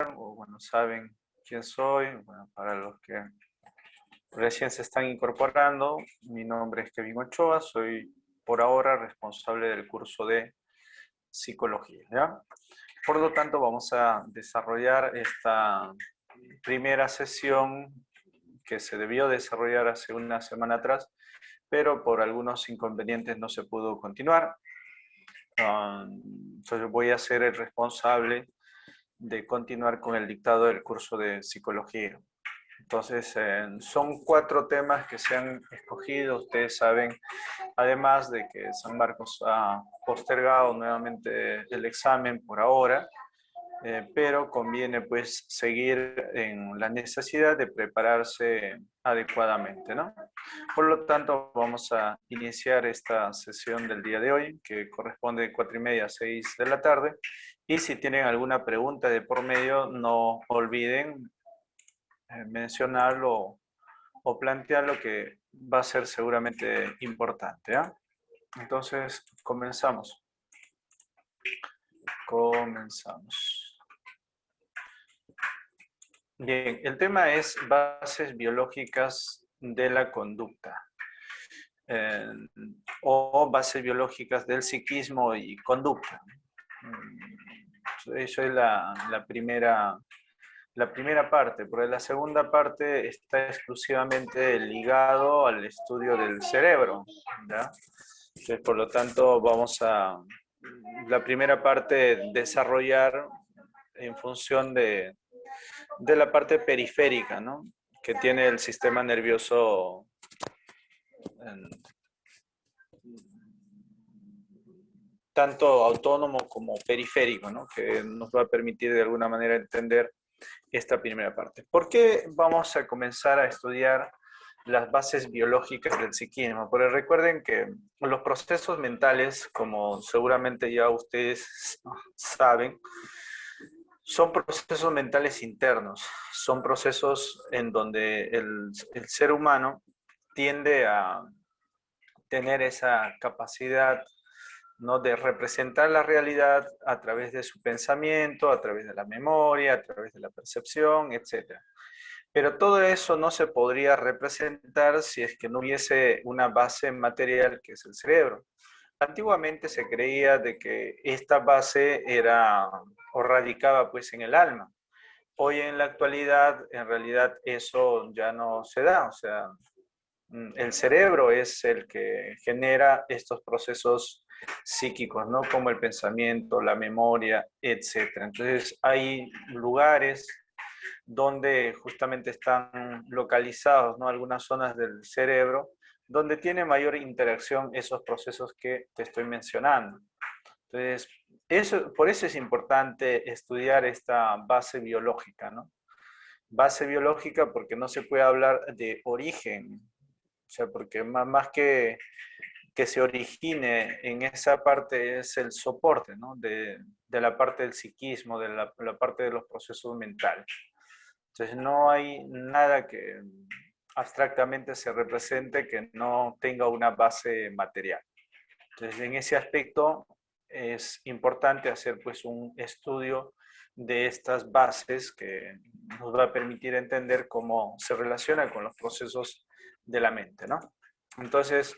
o bueno, saben quién soy. Bueno, para los que recién se están incorporando, mi nombre es Kevin Ochoa, soy por ahora responsable del curso de psicología, ¿ya? Por lo tanto, vamos a desarrollar esta primera sesión que se debió desarrollar hace una semana atrás, pero por algunos inconvenientes no se pudo continuar. Entonces voy a ser el responsable de continuar con el dictado del curso de psicología. Entonces, son 4 temas que se han escogido. Ustedes saben, además de que San Marcos ha postergado nuevamente el examen por ahora, pero conviene pues seguir en la necesidad de prepararse adecuadamente, ¿no? Por lo tanto, vamos a iniciar esta sesión del día de hoy, que corresponde de 4:30 a 6 de la tarde. Y si tienen alguna pregunta de por medio, no olviden mencionarlo o plantearlo, que va a ser seguramente importante, ¿eh? Entonces, comenzamos. Bien, el tema es bases biológicas de la conducta, eh, o bases biológicas del psiquismo y conducta. Eso es la primera parte, porque la segunda parte está exclusivamente ligado al estudio del cerebro, ¿ya? Entonces, por lo tanto, vamos a la primera parte desarrollar en función de la parte periférica, ¿no? Que tiene el sistema nervioso tanto autónomo como periférico, ¿no? Que nos va a permitir de alguna manera entender esta primera parte. ¿Por qué vamos a comenzar a estudiar las bases biológicas del psiquismo? Porque recuerden que los procesos mentales, como seguramente ya ustedes saben, son procesos mentales internos, son procesos en donde el ser humano tiende a tener esa capacidad, ¿no?, de representar la realidad a través de su pensamiento, a través de la memoria, a través de la percepción, etc. Pero todo eso no se podría representar si es que no hubiese una base material, que es el cerebro. Antiguamente se creía de que esta base era o radicaba pues en el alma. Hoy en la actualidad, en realidad eso ya no se da. O sea, el cerebro es el que genera estos procesos psíquicos, ¿no? Como el pensamiento, la memoria, etc. Entonces hay lugares donde justamente están localizados, ¿no?, algunas zonas del cerebro donde tiene mayor interacción esos procesos que te estoy mencionando. Entonces, por eso es importante estudiar esta base biológica, ¿no? Base biológica porque no se puede hablar de origen, o sea, porque más que se origine en esa parte es el soporte, ¿no?, de la parte del psiquismo, de la parte de los procesos mentales. Entonces no hay nada que abstractamente se represente que no tenga una base material. Entonces en ese aspecto es importante hacer pues un estudio de estas bases que nos va a permitir entender cómo se relaciona con los procesos de la mente, ¿no? Entonces,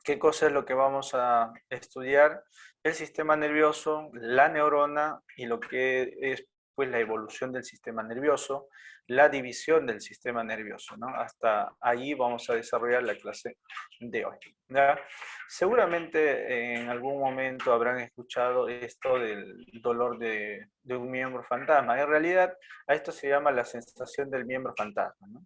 ¿qué cosa es lo que vamos a estudiar? El sistema nervioso, la neurona y lo que es pues la evolución del sistema nervioso, la división del sistema nervioso, ¿no? Hasta ahí vamos a desarrollar la clase de hoy, ¿ya? Seguramente en algún momento habrán escuchado esto del dolor de un miembro fantasma. En realidad a esto se llama la sensación del miembro fantasma, ¿no?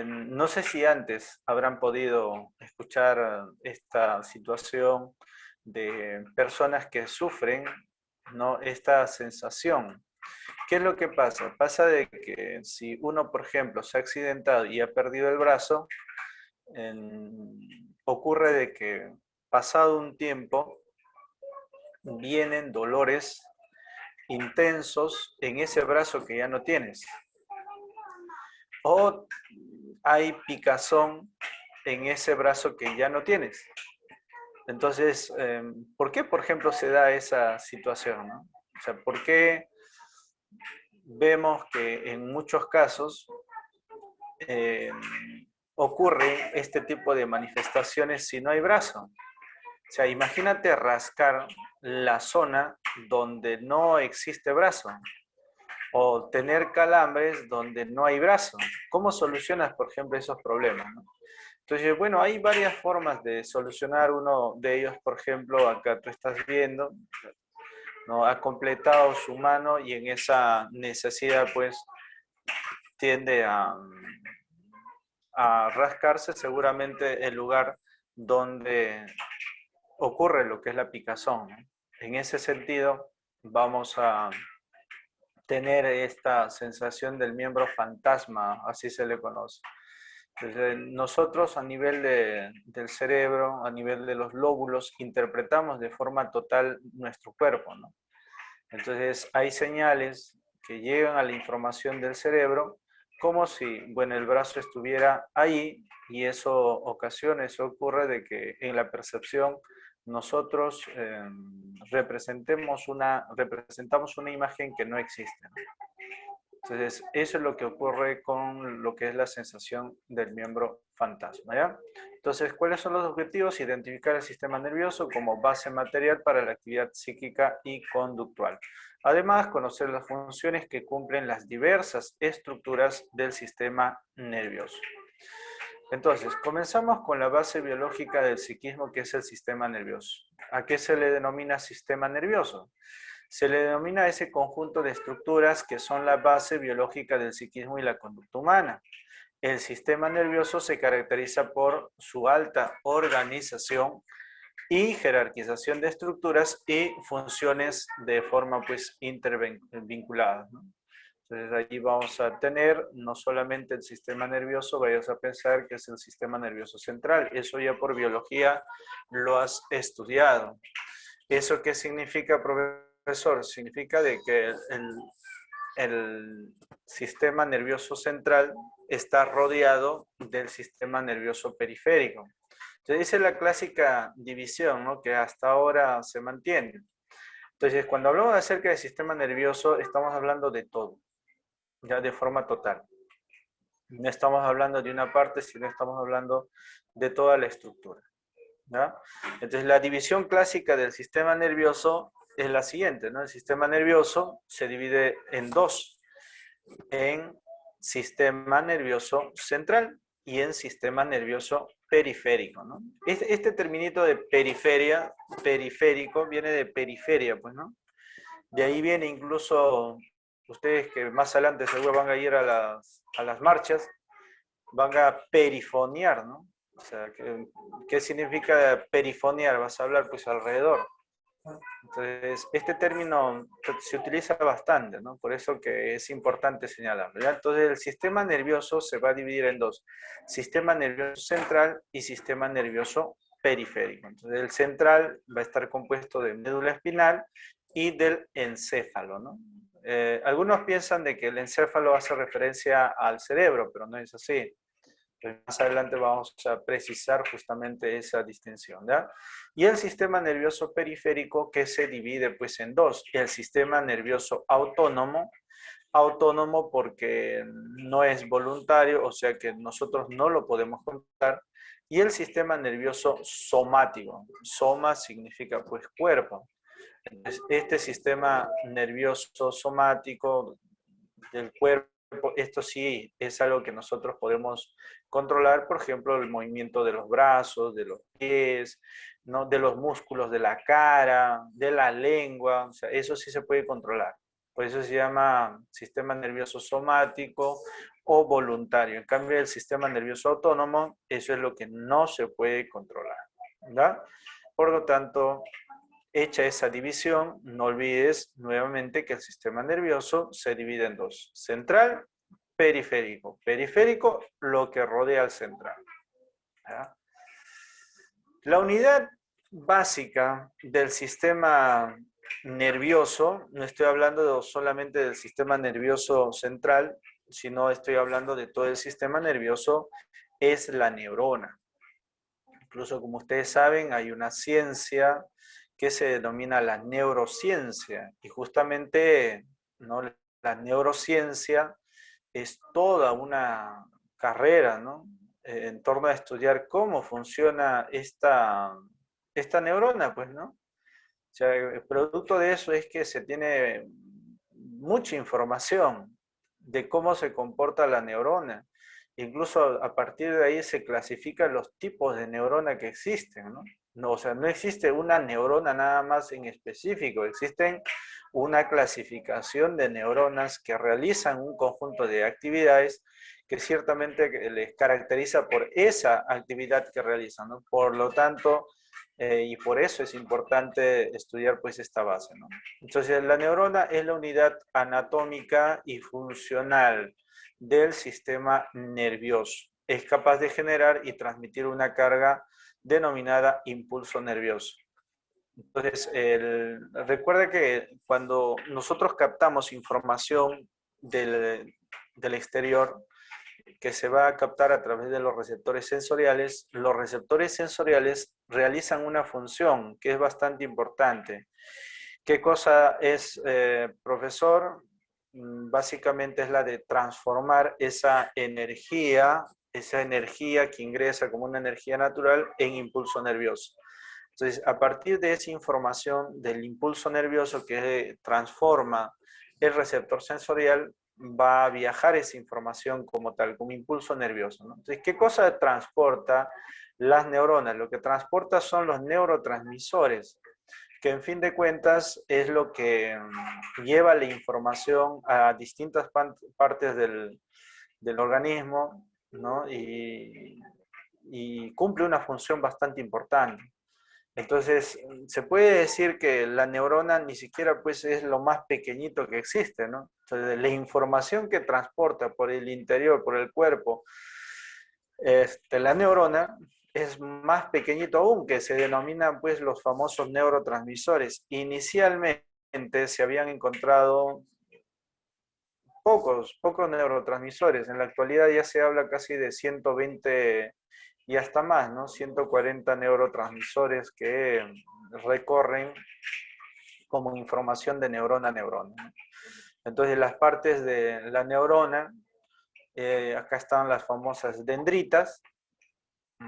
No sé si antes habrán podido escuchar esta situación de personas que sufren, ¿no?, esta sensación. ¿Qué es lo que pasa? Pasa de que si uno, por ejemplo, se ha accidentado y ha perdido el brazo, ocurre de que pasado un tiempo vienen dolores intensos en ese brazo que ya no tienes. O hay picazón en ese brazo que ya no tienes. Entonces, ¿por qué, por ejemplo, se da esa situación, ¿no? O sea, ¿por qué vemos que en muchos casos eh, ocurre este tipo de manifestaciones si no hay brazo. O sea, imagínate rascar la zona donde no existe brazo o tener calambres donde no hay brazo. ¿Cómo solucionas, por ejemplo, esos problemas, ¿no? Entonces, bueno, hay varias formas de solucionar. Uno de ellos, por ejemplo, acá tú estás viendo, ¿no? Ha completado su mano y en esa necesidad, pues, tiende a rascarse seguramente el lugar donde ocurre lo que es la picazón, ¿no? En ese sentido, vamos a tener esta sensación del miembro fantasma, así se le conoce. Entonces, nosotros a nivel del cerebro, a nivel de los lóbulos, interpretamos de forma total nuestro cuerpo, ¿no? Entonces, hay señales que llegan a la información del cerebro como si, bueno, el brazo estuviera ahí, y eso ocasiones ocurre de que en la percepción nosotros representamos una imagen que no existe, ¿no? Entonces, eso es lo que ocurre con lo que es la sensación del miembro fantasma, ¿ya? Entonces, ¿cuáles son los objetivos? Identificar el sistema nervioso como base material para la actividad psíquica y conductual. Además, conocer las funciones que cumplen las diversas estructuras del sistema nervioso. Entonces, comenzamos con la base biológica del psiquismo, que es el sistema nervioso. ¿A qué se le denomina sistema nervioso? Se le denomina ese conjunto de estructuras que son la base biológica del psiquismo y la conducta humana. El sistema nervioso se caracteriza por su alta organización y jerarquización de estructuras y funciones de forma pues intervinculadas, ¿no? Entonces allí vamos a tener no solamente el sistema nervioso, vayas a pensar que es el sistema nervioso central. Eso ya por biología lo has estudiado. ¿Eso qué significa, profesor? Significa de que el sistema nervioso central está rodeado del sistema nervioso periférico. Entonces, esa es la clásica división, ¿no?, que hasta ahora se mantiene. Entonces, cuando hablamos acerca del sistema nervioso, estamos hablando de todo, ya de forma total. No estamos hablando de una parte, sino estamos hablando de toda la estructura, ¿ya? Entonces, la división clásica del sistema nervioso es la siguiente, ¿no? El sistema nervioso se divide en dos, en sistema nervioso central y en sistema nervioso periférico, ¿no? Este terminito de periferia, periférico, viene de periferia, pues, ¿no? De ahí viene incluso, ustedes que más adelante seguro van a ir a las marchas, van a perifonear, ¿no? O sea, ¿qué significa perifonear? Vas a hablar pues alrededor. Entonces, este término se utiliza bastante, ¿no? Por eso que es importante señalarlo, ¿ya? Entonces, el sistema nervioso se va a dividir en dos: sistema nervioso central y sistema nervioso periférico. Entonces, el central va a estar compuesto de médula espinal y del encéfalo, ¿no? Algunos piensan de que el encéfalo hace referencia al cerebro, pero no es así. Más adelante vamos a precisar justamente esa distinción, ¿ya? Y el sistema nervioso periférico, que se divide pues en dos: el sistema nervioso autónomo, autónomo porque no es voluntario, o sea que nosotros no lo podemos contar, y el sistema nervioso somático. Soma significa pues cuerpo. Entonces, este sistema nervioso somático del cuerpo, esto sí es algo que nosotros podemos controlar, por ejemplo, el movimiento de los brazos, de los pies, ¿no?, de los músculos de la cara, de la lengua, o sea, eso sí se puede controlar. Por eso se llama sistema nervioso somático o voluntario. En cambio, el sistema nervioso autónomo, eso es lo que no se puede controlar, ¿verdad? Por lo tanto, hecha esa división, no olvides nuevamente que el sistema nervioso se divide en dos: central, periférico. Periférico, lo que rodea al central, ¿ya? La unidad básica del sistema nervioso, no estoy hablando solamente del sistema nervioso central, sino estoy hablando de todo el sistema nervioso, es la neurona. Incluso, como ustedes saben, hay una ciencia que se denomina la neurociencia, y justamente, ¿no?, la neurociencia es toda una carrera, ¿no? En torno a estudiar cómo funciona esta neurona, pues, ¿no? O sea, el producto de eso es que se tiene mucha información de cómo se comporta la neurona. Incluso a partir de ahí se clasifican los tipos de neurona que existen, ¿no? No, o sea, no existe una neurona nada más en específico, existen una clasificación de neuronas que realizan un conjunto de actividades que ciertamente les caracteriza por esa actividad que realizan, ¿no? Por lo tanto, y por eso es importante estudiar pues esta base, ¿no? Entonces, la neurona es la unidad anatómica y funcional del sistema nervioso. Es capaz de generar y transmitir una carga denominada impulso nervioso. Entonces, recuerda que cuando nosotros captamos información del exterior, que se va a captar a través de los receptores sensoriales realizan una función que es bastante importante. ¿Qué cosa es, profesor? Básicamente es la de transformar esa energía que ingresa como una energía natural en impulso nervioso. Entonces, a partir de esa información del impulso nervioso que transforma el receptor sensorial, va a viajar esa información como tal, como impulso nervioso, ¿no? Entonces, ¿qué cosa transporta las neuronas? Lo que transporta son los neurotransmisores, que en fin de cuentas es lo que lleva la información a distintas partes del organismo, ¿no? Y cumple una función bastante importante. Entonces, se puede decir que la neurona ni siquiera pues es lo más pequeñito que existe, ¿no? Entonces, la información que transporta por el interior, por el cuerpo, la neurona es más pequeñito aún, que se denominan pues los famosos neurotransmisores. Inicialmente se habían encontrado pocos neurotransmisores. En la actualidad ya se habla casi de 120 y hasta más, ¿no? 140 neurotransmisores que recorren como información de neurona a neurona. Entonces las partes de la neurona, acá están las famosas dendritas,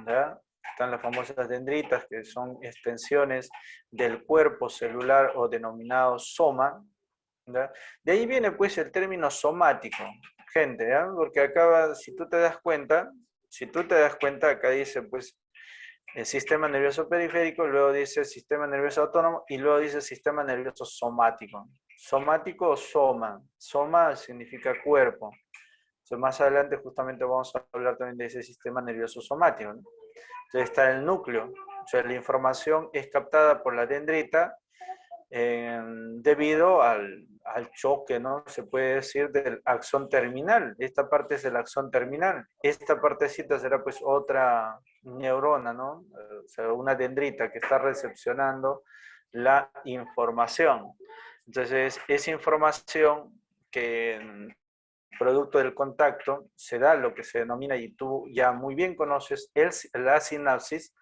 ¿ya? Están las famosas dendritas que son extensiones del cuerpo celular o denominado soma, ¿ya? De ahí viene pues el término somático, gente, ¿ya? Porque acá, si tú te das cuenta, acá dice pues el sistema nervioso periférico, luego dice sistema nervioso autónomo y luego dice sistema nervioso somático. Somático o soma. Soma significa cuerpo. Entonces, más adelante justamente vamos a hablar también de ese sistema nervioso somático, ¿no? Entonces está el núcleo. O sea, la información es captada por la dendrita debido al choque, ¿no? Se puede decir del axón terminal. Esta parte es el axón terminal. Esta partecita será pues otra neurona, ¿no? O sea, una dendrita que está recepcionando la información. Entonces, esa información que producto del contacto se da lo que se denomina, y tú ya muy bien conoces, la sinapsis,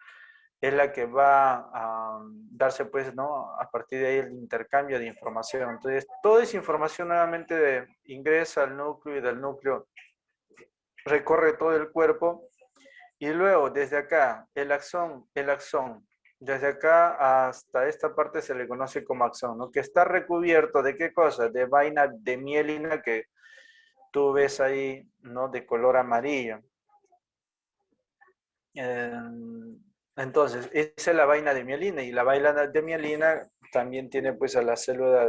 es la que va a darse, pues, ¿no? A partir de ahí el intercambio de información. Entonces, toda esa información nuevamente ingresa al núcleo y del núcleo recorre todo el cuerpo y luego desde acá, el axón, desde acá hasta esta parte se le conoce como axón, ¿no? Que está recubierto de qué cosa? De vaina de mielina que tú ves ahí, ¿no? De color amarillo. Eh, entonces, esa es la vaina de mielina y la vaina de mielina también tiene pues a la célula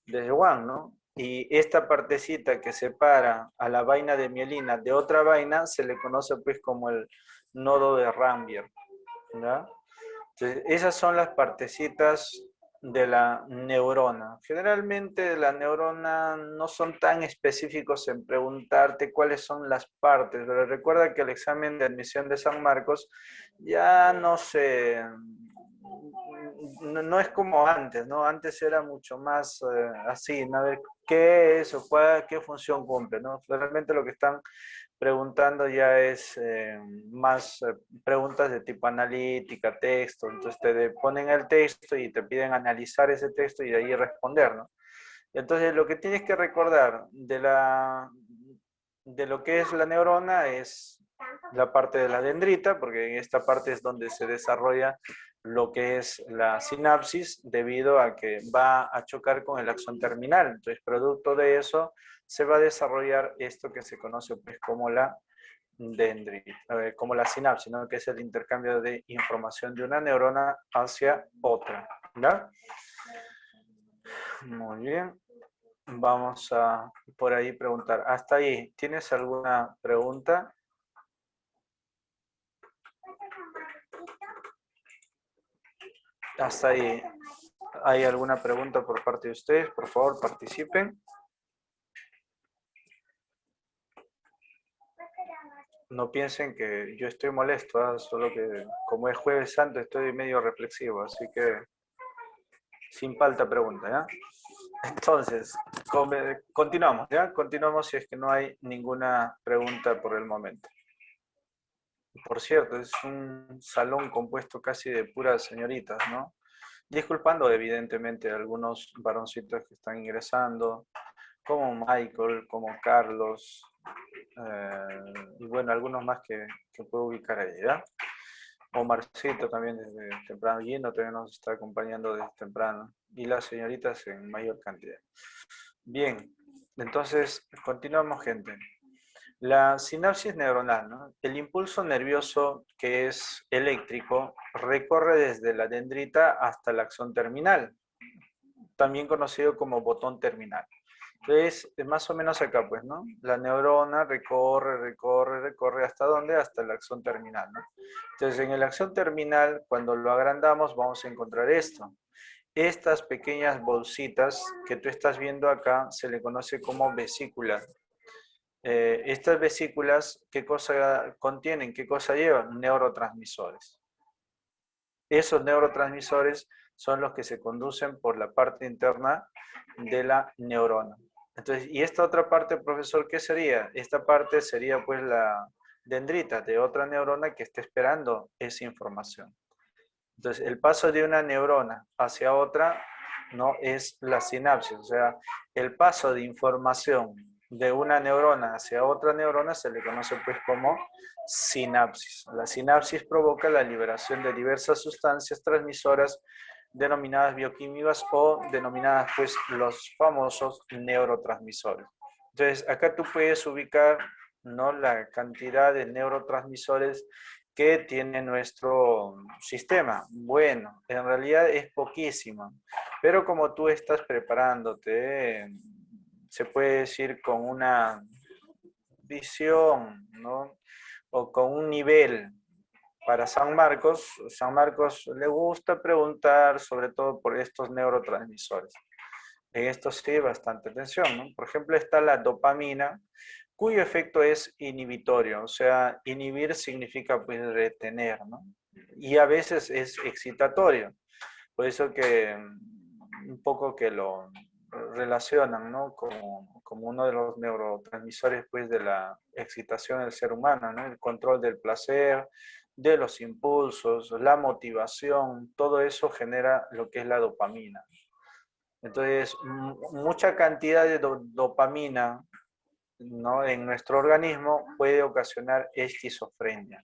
de Schwann, ¿no? Y esta partecita que separa a la vaina de mielina de otra vaina se le conoce pues como el nodo de Rambier, ¿ya? Entonces, esas son las partecitas de la neurona. Generalmente la neurona no son tan específicos en preguntarte cuáles son las partes, pero recuerda que el examen de admisión de San Marcos ya no es como antes, ¿no? Antes era mucho más así, ¿no? A ver, ¿qué es o qué función cumple, ¿no? Realmente lo que están preguntando ya es más preguntas de tipo analítica, texto, entonces te ponen el texto y te piden analizar ese texto y de ahí responder, ¿no? Entonces, lo que tienes que recordar de lo que es la neurona es la parte de la dendrita, porque en esta parte es donde se desarrolla lo que es la sinapsis, debido a que va a chocar con el axón terminal. Entonces, producto de eso, se va a desarrollar esto que se conoce pues, como la dendrita, como la sinapsis, ¿no? Que es el intercambio de información de una neurona hacia otra. ¿Ya? Muy bien. Vamos a por ahí preguntar. Hasta ahí, ¿tienes alguna pregunta? Hasta ahí, ¿hay alguna pregunta por parte de ustedes? Por favor, participen. No piensen que yo estoy molesto, ¿ah? Solo que como es Jueves Santo estoy medio reflexivo, así que sin falta pregunta, ¿ya? Entonces, continuamos, ¿ya? Continuamos si es que no hay ninguna pregunta por el momento. Por cierto, es un salón compuesto casi de puras señoritas, ¿no? Disculpando evidentemente a algunos varoncitos que están ingresando, como Michael, como Carlos, y bueno, algunos más que puedo ubicar ahí, ¿ya? Omarcito también desde temprano, Gino también nos está acompañando desde temprano, y las señoritas en mayor cantidad. Bien, entonces continuamos, gente. La sinapsis neuronal, ¿no? El impulso nervioso que es eléctrico recorre desde la dendrita hasta el axón terminal, también conocido como botón terminal. Entonces, más o menos acá, pues, ¿no? La neurona recorre, ¿hasta dónde? Hasta el axón terminal, ¿no? Entonces, en el axón terminal, cuando lo agrandamos, vamos a encontrar esto. Estas pequeñas bolsitas que tú estás viendo acá se le conoce como vesícula. Estas vesículas, ¿qué cosa contienen? ¿Qué cosa llevan? Neurotransmisores. Esos neurotransmisores son los que se conducen por la parte interna de la neurona. Entonces, ¿y esta otra parte, profesor, qué sería? Esta parte sería pues la dendrita de otra neurona que está esperando esa información. Entonces, el paso de una neurona hacia otra no es la sinapsis, o sea, el paso de información de una neurona hacia otra neurona se le conoce pues como sinapsis. La sinapsis provoca la liberación de diversas sustancias transmisoras denominadas bioquímicas o denominadas pues los famosos neurotransmisores. Entonces, acá tú puedes ubicar, ¿no?, la cantidad de neurotransmisores que tiene nuestro sistema. Bueno, en realidad es poquísimo, pero como tú estás preparándote, se puede decir con una visión, ¿no?, o con un nivel para San Marcos le gusta preguntar sobre todo por estos neurotransmisores. En esto sí, bastante atención, ¿no? Por ejemplo, está la dopamina, cuyo efecto es inhibitorio, o sea, inhibir significa pues retener, ¿no? Y a veces es excitatorio, por eso que un poco que lo relacionan, ¿no?, como uno de los neurotransmisores pues de la excitación del ser humano, ¿no? El control del placer, de los impulsos, la motivación, todo eso genera lo que es la dopamina. Entonces, mucha cantidad de dopamina, ¿no?, en nuestro organismo puede ocasionar esquizofrenia.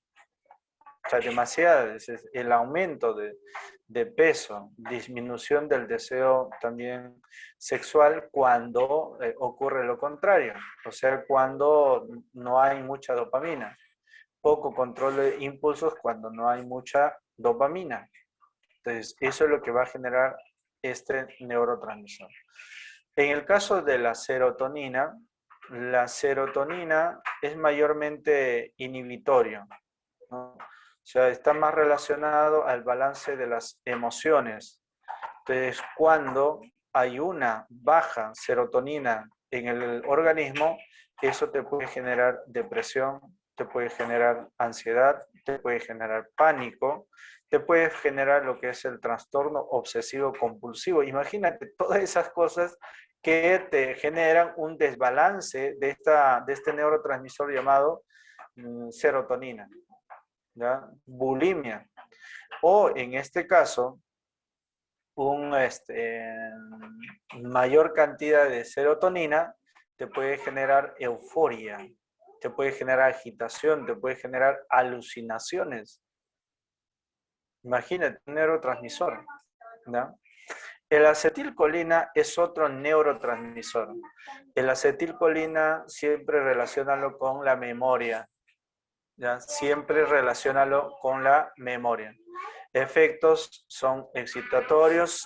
O sea, demasiada, es el aumento de peso, disminución del deseo también sexual cuando ocurre lo contrario, o sea, cuando no hay mucha dopamina, poco control de impulsos cuando no hay mucha dopamina. Entonces, eso es lo que va a generar este neurotransmisor. En el caso de la serotonina es mayormente inhibitorio, ¿no? O sea, está más relacionado al balance de las emociones. Entonces, cuando hay una baja serotonina en el organismo, eso te puede generar depresión, te puede generar ansiedad, te puede generar pánico, te puede generar lo que es el trastorno obsesivo compulsivo. Imagínate todas esas cosas que te generan un desbalance de este neurotransmisor llamado serotonina, ¿ya? Bulimia. O en este caso, mayor cantidad de serotonina te puede generar euforia, te puede generar agitación, te puede generar alucinaciones. Imagínate, un neurotransmisor, ¿no? El acetilcolina es otro neurotransmisor. El acetilcolina siempre relaciónalo con la memoria, ¿ya? Siempre relaciónalo con la memoria. Efectos son excitatorios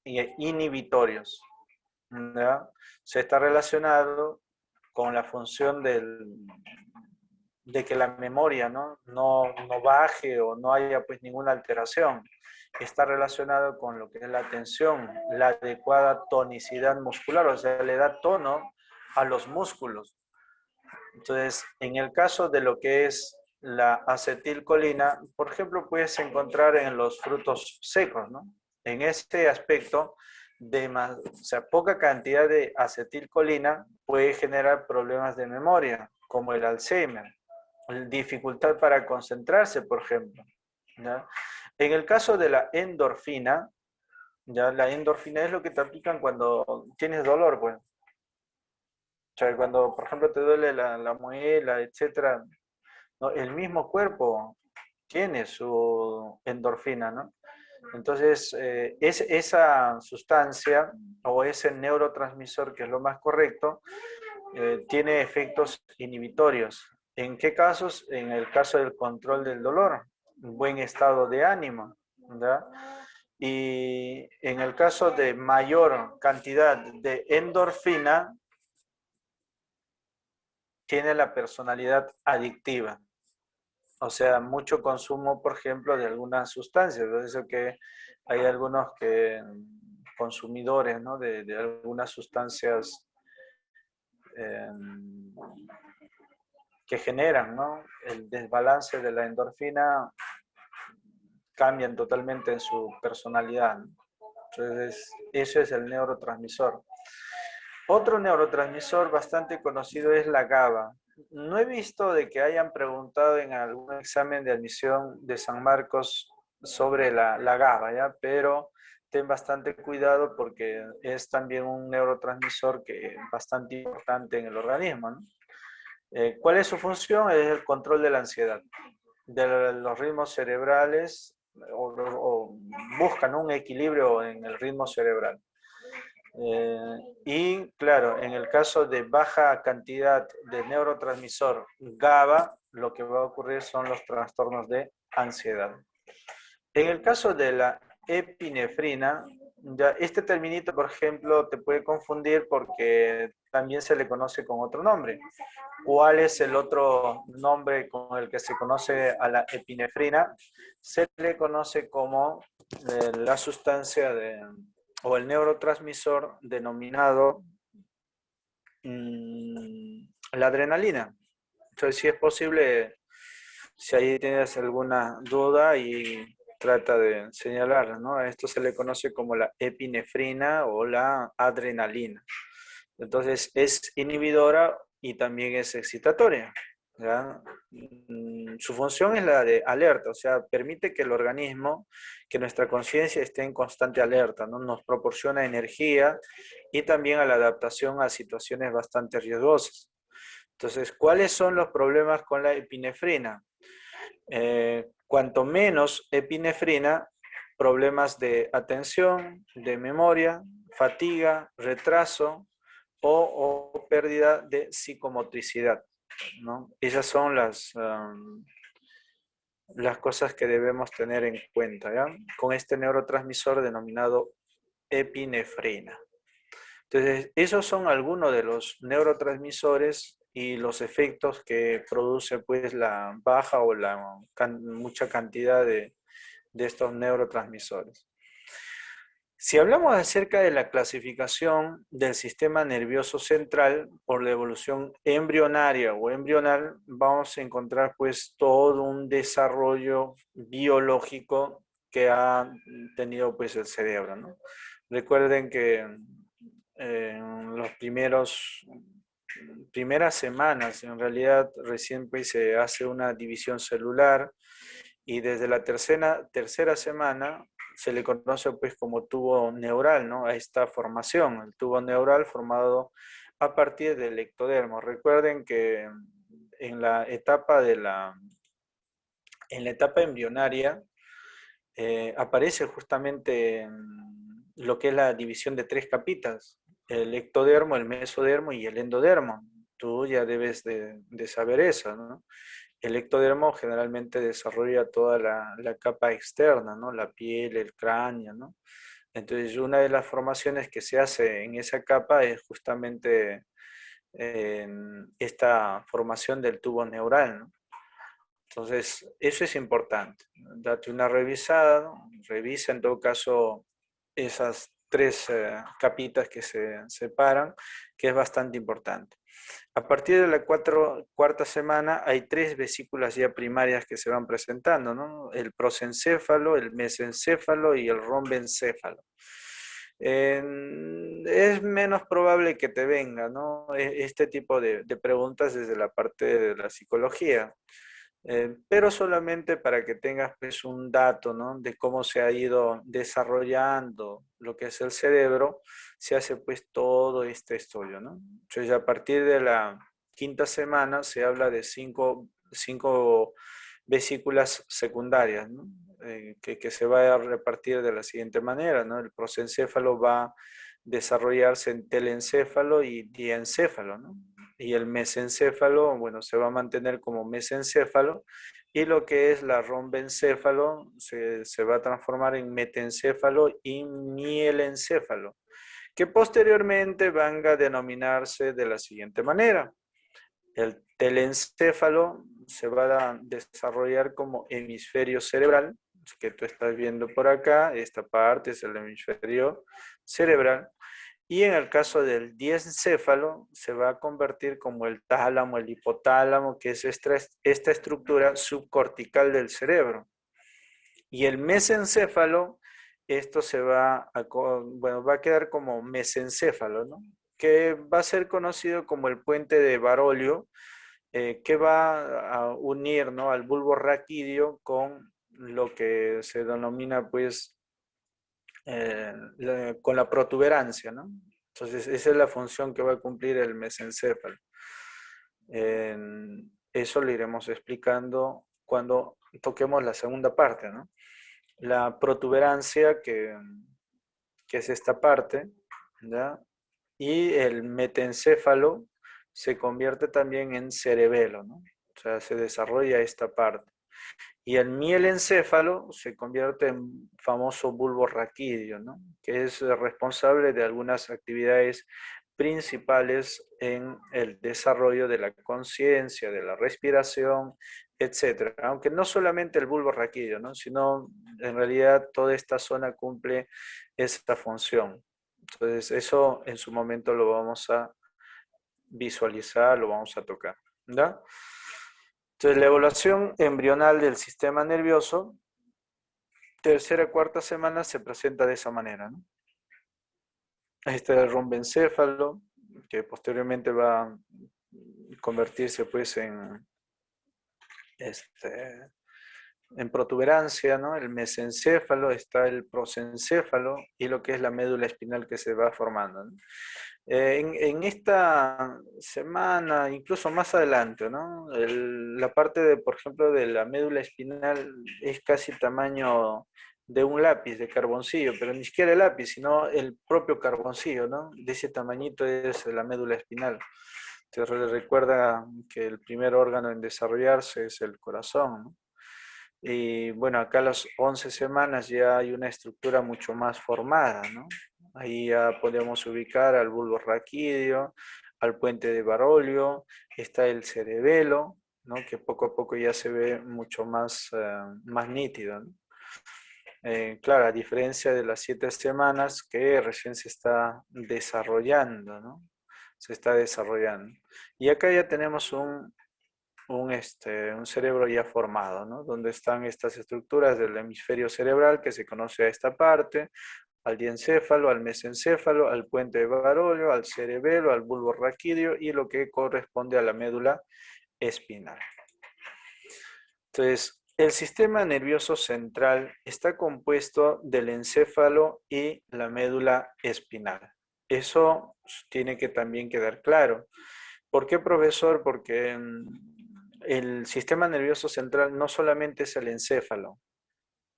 e inhibitorios, ¿ya? Se está relacionado con la función de que la memoria no baje o no haya pues ninguna alteración. Está relacionado con lo que es la atención, la adecuada tonicidad muscular, o sea, le da tono a los músculos. Entonces, en el caso de lo que es la acetilcolina, por ejemplo, puedes encontrar en los frutos secos, ¿no? En este aspecto, o sea, poca cantidad de acetilcolina puede generar problemas de memoria, como el Alzheimer, dificultad para concentrarse, por ejemplo, ¿ya? En el caso de la endorfina, ¿ya? La endorfina es lo que te aplican cuando tienes dolor, pues. O sea, cuando, por ejemplo, te duele la muela, etcétera, ¿no? El mismo cuerpo tiene su endorfina, ¿no? Entonces, esa sustancia o ese neurotransmisor, que es lo más correcto, tiene efectos inhibitorios. ¿En qué casos? En el caso del control del dolor, un buen estado de ánimo, ¿verdad? Y en el caso de mayor cantidad de endorfina, tiene la personalidad adictiva. O sea, mucho consumo, por ejemplo, de algunas sustancias. Por eso que hay algunos consumidores, ¿no? de algunas sustancias eh, que generan, ¿no? El desbalance de la endorfina, cambian totalmente en su personalidad, ¿no? Entonces, eso es el neurotransmisor. Otro neurotransmisor bastante conocido es la GABA. No he visto de que hayan preguntado en algún examen de admisión de San Marcos sobre la GABA, ¿ya? Pero ten bastante cuidado porque es también un neurotransmisor que es bastante importante en el organismo, ¿no? ¿Cuál es su función? Es el control de la ansiedad, de los ritmos cerebrales, o buscan un equilibrio en el ritmo cerebral. Y claro, en el caso de baja cantidad de neurotransmisor GABA, lo que va a ocurrir son los trastornos de ansiedad. En el caso de la epinefrina, ya este terminito, por ejemplo, te puede confundir porque también se le conoce con otro nombre. ¿Cuál es el otro nombre con el que se conoce a la epinefrina? Se le conoce como la sustancia o el neurotransmisor denominado la adrenalina. Entonces, si es posible, si ahí tienes alguna duda y trata de señalarla, ¿no? A esto se le conoce como la epinefrina o la adrenalina. Entonces, es inhibidora y también es excitatoria, ¿ya? Su función es la de alerta, o sea, permite que el organismo, que nuestra conciencia esté en constante alerta, ¿no? Nos proporciona energía y también a la adaptación a situaciones bastante riesgosas. Entonces, ¿cuáles son los problemas con la epinefrina? Cuanto menos epinefrina, problemas de atención, de memoria, fatiga, retraso o pérdida de psicomotricidad, ¿no? Esas son las cosas que debemos tener en cuenta, ¿ya? Con este neurotransmisor denominado epinefrina. Entonces, esos son algunos de los neurotransmisores y los efectos que produce pues la baja o mucha cantidad de estos neurotransmisores. Si hablamos acerca de la clasificación del sistema nervioso central por la evolución embrionaria o embrional, vamos a encontrar pues todo un desarrollo biológico que ha tenido pues el cerebro, ¿no? Recuerden que en los primeras semanas, en realidad recién pues se hace una división celular y desde la tercera semana se le conoce pues como tubo neural, ¿no? A esta formación, el tubo neural formado a partir del ectodermo. Recuerden que en la etapa en la etapa embrionaria aparece justamente lo que es la división de tres capitas, el ectodermo, el mesodermo y el endodermo. Tú ya debes de saber eso, ¿no? El ectodermo generalmente desarrolla toda la capa externa, ¿no? La piel, el cráneo, ¿no? Entonces, una de las formaciones que se hace en esa capa es justamente esta formación del tubo neural, ¿no? Entonces, eso es importante. Date una revisada, ¿no? Revisa en todo caso esas tres capitas que se separan, que es bastante importante. A partir de la cuarta semana hay tres vesículas ya primarias que se van presentando, ¿no? El prosencéfalo, el mesencéfalo y el rombencéfalo. Es menos probable que te venga, ¿no? Este tipo de preguntas desde la parte de la psicología. Pero solamente para que tengas pues, un dato, ¿no? De cómo se ha ido desarrollando lo que es el cerebro, se hace pues todo este estudio, ¿no? Entonces a partir de la quinta semana se habla de cinco vesículas secundarias, ¿no? Que se va a repartir de la siguiente manera, ¿no? El prosencéfalo va a desarrollarse en telencéfalo y diencéfalo, ¿no? Y el mesencéfalo, bueno, se va a mantener como mesencéfalo, y lo que es la rombencéfalo se va a transformar en metencéfalo y mielencéfalo, que posteriormente van a denominarse de la siguiente manera. El telencéfalo se va a desarrollar como hemisferio cerebral, que tú estás viendo por acá, esta parte es el hemisferio cerebral, y en el caso del diencéfalo se va a convertir como el tálamo, el hipotálamo, que es esta estructura subcortical del cerebro. Y el mesencéfalo, esto se va a, bueno, va a quedar como mesencéfalo, ¿no? Que va a ser conocido como el puente de Barolio, que va a unir, ¿no? Al bulbo raquídeo con lo que se denomina pues con la protuberancia, ¿no? Entonces, esa es la función que va a cumplir el mesencéfalo. Eso lo iremos explicando cuando toquemos la segunda parte, ¿no? La protuberancia, que es esta parte, ¿ya? Y el metencéfalo se convierte también en cerebelo, ¿no? O sea, se desarrolla esta parte. Y el mielencéfalo se convierte en famoso bulbo raquídeo, ¿no? Que es responsable de algunas actividades principales en el desarrollo de la conciencia, de la respiración, etcétera. Aunque no solamente el bulbo raquídeo, ¿no? Sino en realidad toda esta zona cumple esta función. Entonces eso en su momento lo vamos a visualizar, lo vamos a tocar, ¿ya? Entonces, la evaluación embrional del sistema nervioso, tercera, cuarta semana, se presenta de esa manera, ¿no? Ahí está el rombencéfalo, que posteriormente va a convertirse pues este, en protuberancia, ¿no? El mesencéfalo, está el prosencéfalo y lo que es la médula espinal que se va formando, ¿no? En esta semana, incluso más adelante, ¿no? La parte de, por ejemplo, de la médula espinal es casi tamaño de un lápiz de carboncillo, pero ni siquiera el lápiz, sino el propio carboncillo, ¿no? De ese tamañito es la médula espinal. Te recuerda que el primer órgano en desarrollarse es el corazón, ¿no? Y bueno, acá a las 11 semanas ya hay una estructura mucho más formada, ¿no? Ahí ya podemos ubicar al bulbo raquídeo, al puente de Barolio, está el cerebelo, ¿no? Que poco a poco ya se ve mucho más, más nítido, ¿no? Claro, a diferencia de las 7 semanas que recién se está desarrollando, ¿no? Se está desarrollando. Y acá ya tenemos un cerebro ya formado, ¿no? Donde están estas estructuras del hemisferio cerebral que se conoce a esta parte, al diencéfalo, al mesencéfalo, al puente de Barolio, al cerebelo, al bulbo raquídeo y lo que corresponde a la médula espinal. Entonces, El sistema nervioso central está compuesto del encéfalo y la médula espinal. Eso tiene que también quedar claro. ¿Por qué, profesor? Porque el sistema nervioso central no solamente es el encéfalo,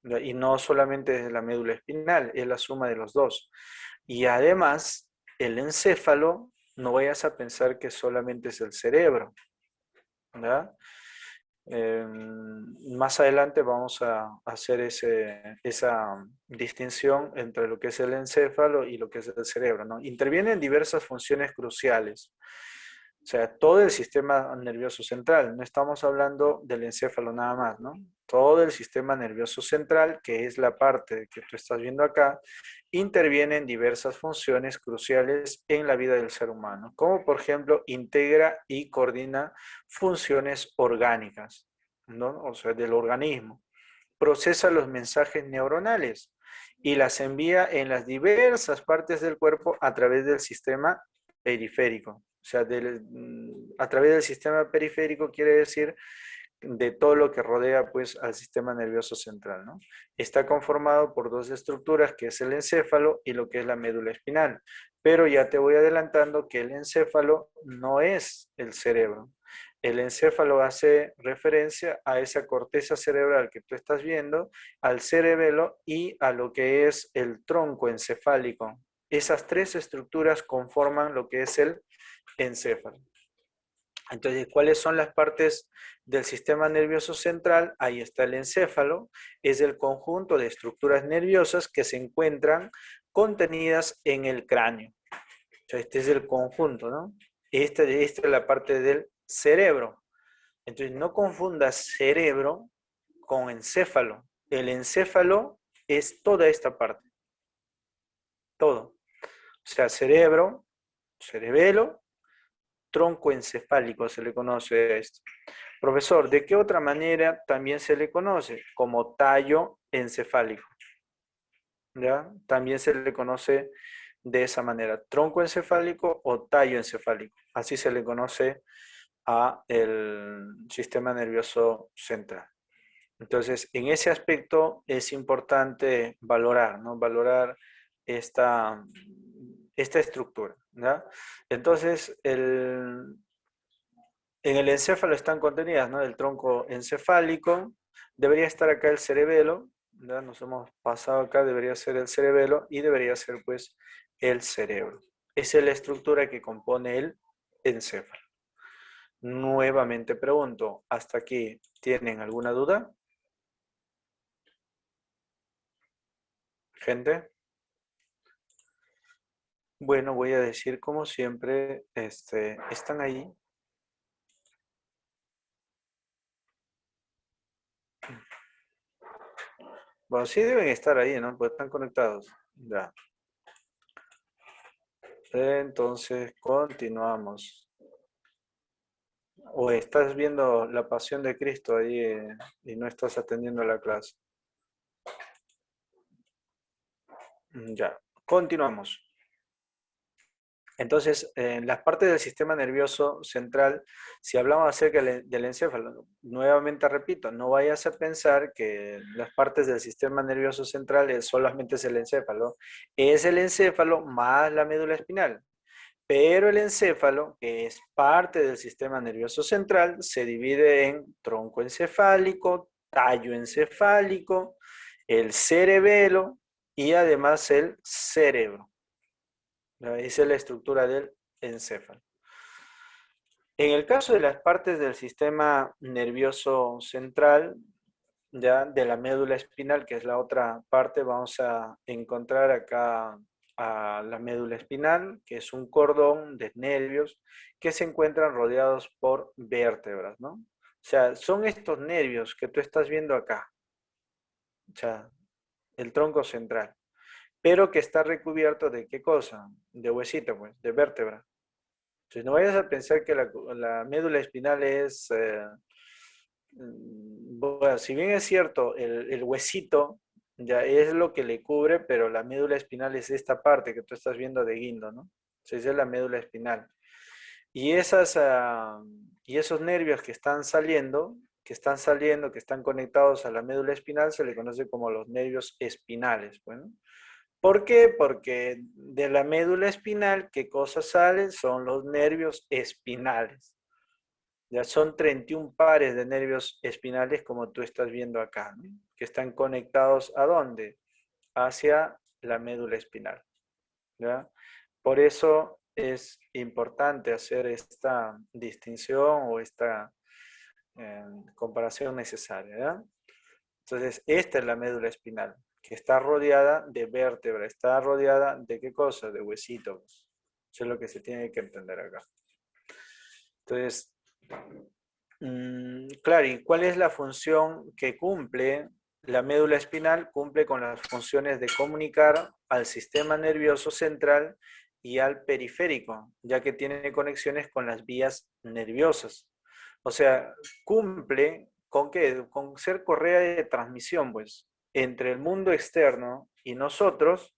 ¿no? Y no solamente es la médula espinal, es la suma de los dos. Y además, el encéfalo, no vayas a pensar que solamente es el cerebro, ¿verdad? Más adelante vamos a hacer esa distinción entre lo que es el encéfalo y lo que es el cerebro, ¿no? Intervienen diversas funciones cruciales. O sea, todo el sistema nervioso central, no estamos hablando del encéfalo nada más, ¿no? Todo el sistema nervioso central, que es la parte que tú estás viendo acá, interviene en diversas funciones cruciales en la vida del ser humano, como por ejemplo, integra y coordina funciones orgánicas, ¿no? O sea, del organismo. Procesa los mensajes neuronales y las envía en las diversas partes del cuerpo a través del sistema periférico. O sea, a través del sistema periférico quiere decir de todo lo que rodea pues al sistema nervioso central, ¿no? Está conformado por dos estructuras, que es el encéfalo y lo que es la médula espinal. Pero ya te voy adelantando que el encéfalo no es el cerebro. El encéfalo hace referencia a esa corteza cerebral que tú estás viendo, al cerebelo y a lo que es el tronco encefálico. Esas tres estructuras conforman lo que es el encéfalo. Entonces, ¿cuáles son las partes del sistema nervioso central? Ahí está el encéfalo, es el conjunto de estructuras nerviosas que se encuentran contenidas en el cráneo. O sea, este es el conjunto, ¿no? Esta es la parte del cerebro. Entonces, no confundas cerebro con encéfalo. El encéfalo es toda esta parte, todo. O sea, cerebro, cerebelo, tronco encefálico se le conoce a esto. Profesor, ¿de qué otra manera también se le conoce? Como tallo encefálico, ¿ya? También se le conoce de esa manera, tronco encefálico o tallo encefálico. Así se le conoce a el sistema nervioso central. Entonces, en ese aspecto es importante valorar, ¿no? Valorar esta, esta estructura, ¿ya? Entonces, en el encéfalo están contenidas, ¿no? El tronco encefálico, debería estar acá el cerebelo, ¿ya? Nos hemos pasado acá, debería ser el cerebelo y debería ser pues el cerebro. Esa es la estructura que compone el encéfalo. Nuevamente pregunto, ¿hasta aquí tienen alguna duda? Gente. Bueno, voy a decir como siempre, ¿están ahí? Bueno, sí deben estar ahí, ¿no? Pues están conectados. Ya. Entonces, continuamos. O estás viendo la pasión de Cristo ahí y no estás atendiendo la clase. Ya, continuamos. Entonces, en las partes del sistema nervioso central, si hablamos acerca del encéfalo, nuevamente repito, no vayas a pensar que las partes del sistema nervioso central solamente es el encéfalo. Es el encéfalo más la médula espinal. Pero el encéfalo, que es parte del sistema nervioso central, se divide en tronco encefálico, tallo encefálico, el cerebelo y además el cerebro. Esa es la estructura del encéfalo. En el caso de las partes del sistema nervioso central, ya de la médula espinal, que es la otra parte, vamos a encontrar acá a la médula espinal, que es un cordón de nervios que se encuentran rodeados por vértebras, ¿no? O sea, son estos nervios que tú estás viendo acá, o sea, el tronco central, pero que está recubierto de ¿qué cosa? De huesito, pues, de vértebra. Entonces, no vayas a pensar que la médula espinal es, bueno, si bien es cierto, el huesito ya es lo que le cubre, pero la médula espinal es esta parte que tú estás viendo de guindo, ¿no? Entonces, esa es la médula espinal. Y, y esos nervios que están saliendo, que están saliendo, que están conectados a la médula espinal, se le conoce como los nervios espinales. Bueno, ¿por qué? Porque de la médula espinal, ¿qué cosas salen? Son los nervios espinales. Ya son 31 pares de nervios espinales como tú estás viendo acá, ¿no? Que están conectados ¿a dónde? Hacia la médula espinal. ¿Ya? Por eso es importante hacer esta distinción o esta comparación necesaria. ¿Ya? Entonces, esta es la médula espinal, que está rodeada de vértebra, está rodeada de ¿qué cosa? De huesitos. Eso es lo que se tiene que entender acá. Entonces, claro, ¿y cuál es la función que cumple? La médula espinal cumple con las funciones de comunicar al sistema nervioso central y al periférico, ya que tiene conexiones con las vías nerviosas. O sea, cumple con qué? Con ser correa de transmisión, pues, entre el mundo externo y nosotros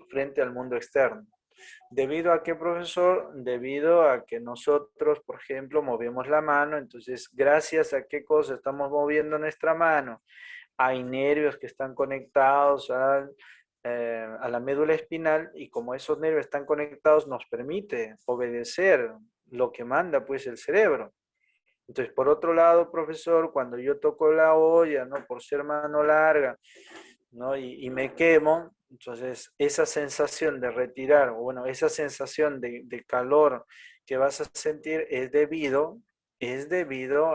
frente al mundo externo. ¿Debido a qué, profesor? Debido a que nosotros, por ejemplo, movemos la mano, entonces, gracias a qué cosa estamos moviendo nuestra mano, hay nervios que están conectados a la médula espinal y como esos nervios están conectados nos permite obedecer lo que manda pues el cerebro. Entonces, por otro lado, profesor, cuando yo toco la olla, ¿no? Por ser mano larga, ¿no? Y me quemo, entonces esa sensación de retirar, o bueno, esa sensación de calor que vas a sentir es debido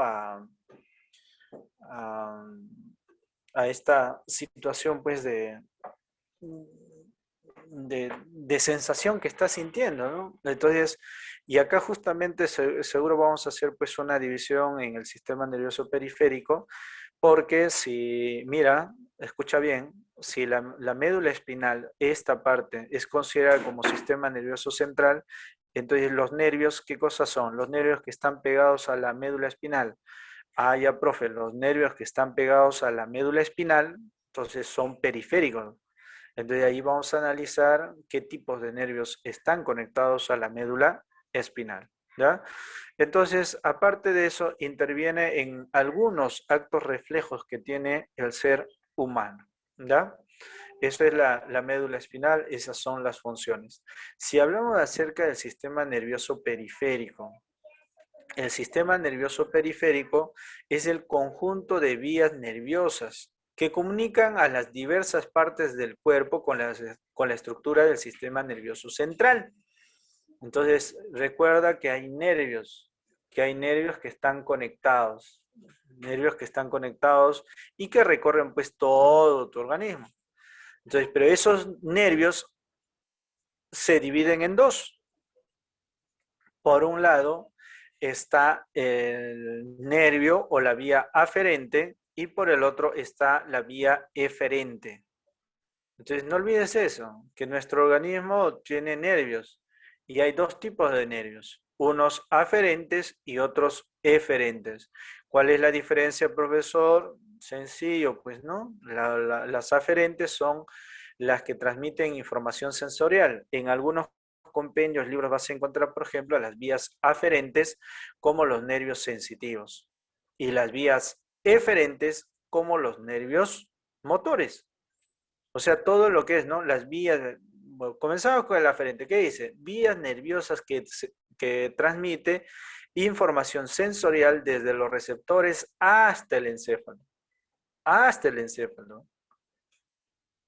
a, a esta situación pues de sensación que estás sintiendo, ¿no? Entonces, y acá justamente seguro vamos a hacer pues una división en el sistema nervioso periférico, porque si, mira, escucha bien, si la médula espinal, esta parte, es considerada como sistema nervioso central, entonces los nervios, ¿qué cosas son? Los nervios que están pegados a la médula espinal. Ah, ya, profe, los nervios que están pegados a la médula espinal, entonces son periféricos. Entonces ahí vamos a analizar qué tipos de nervios están conectados a la médula espinal. ¿Ya? Entonces, aparte de eso, interviene en algunos actos reflejos que tiene el ser humano. ¿Ya? Esa es la médula espinal, esas son las funciones. Si hablamos acerca del sistema nervioso periférico, el sistema nervioso periférico es el conjunto de vías nerviosas que comunican a las diversas partes del cuerpo con la estructura del sistema nervioso central. Entonces, recuerda que hay nervios que están conectados y que recorren pues todo tu organismo. Entonces, pero esos nervios se dividen en dos. Por un lado está el nervio o la vía aferente y por el otro está la vía eferente. Entonces no olvides eso, que nuestro organismo tiene nervios y hay dos tipos de nervios, unos aferentes y otros eferentes. ¿Cuál es la diferencia, profesor? Sencillo, pues, ¿no? Las aferentes son las que transmiten información sensorial. En algunos compendios, libros vas a encontrar, por ejemplo, las vías aferentes como los nervios sensitivos y las vías eferentes como los nervios motores. O sea, todo lo que es, ¿no? Las vías, bueno, comenzamos con el aferente. ¿Qué dice? Vías nerviosas que transmite información sensorial desde los receptores hasta el encéfalo. Hasta el encéfalo.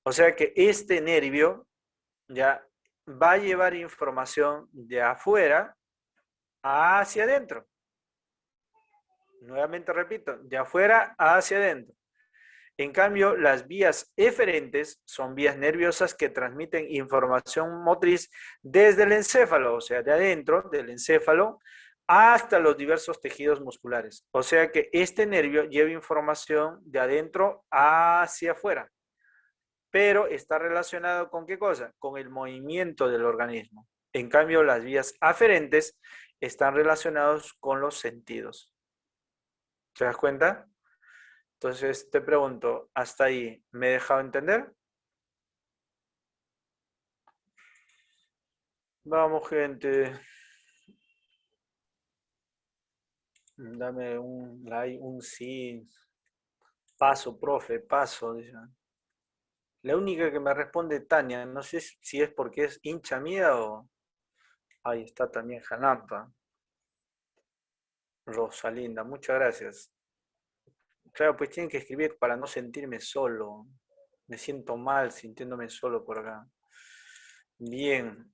O sea que este nervio ya va a llevar información de afuera hacia adentro. Nuevamente repito, de afuera hacia adentro. En cambio, las vías eferentes son vías nerviosas que transmiten información motriz desde el encéfalo, o sea, de adentro del encéfalo, hasta los diversos tejidos musculares. O sea que este nervio lleva información de adentro hacia afuera, pero está relacionado con ¿qué cosa? Con el movimiento del organismo. En cambio, las vías aferentes están relacionadas con los sentidos. ¿Te das cuenta? Entonces te pregunto, ¿hasta ahí me he dejado entender? Vamos, gente. Dame un like, un sí. Paso, profe, paso. Dice. La única que me responde Tania, no sé si es porque es hincha mía o... Ahí está también Janampa. Rosalinda, muchas gracias. Claro, pues tienen que escribir para no sentirme solo. Me siento mal sintiéndome solo por acá. Bien,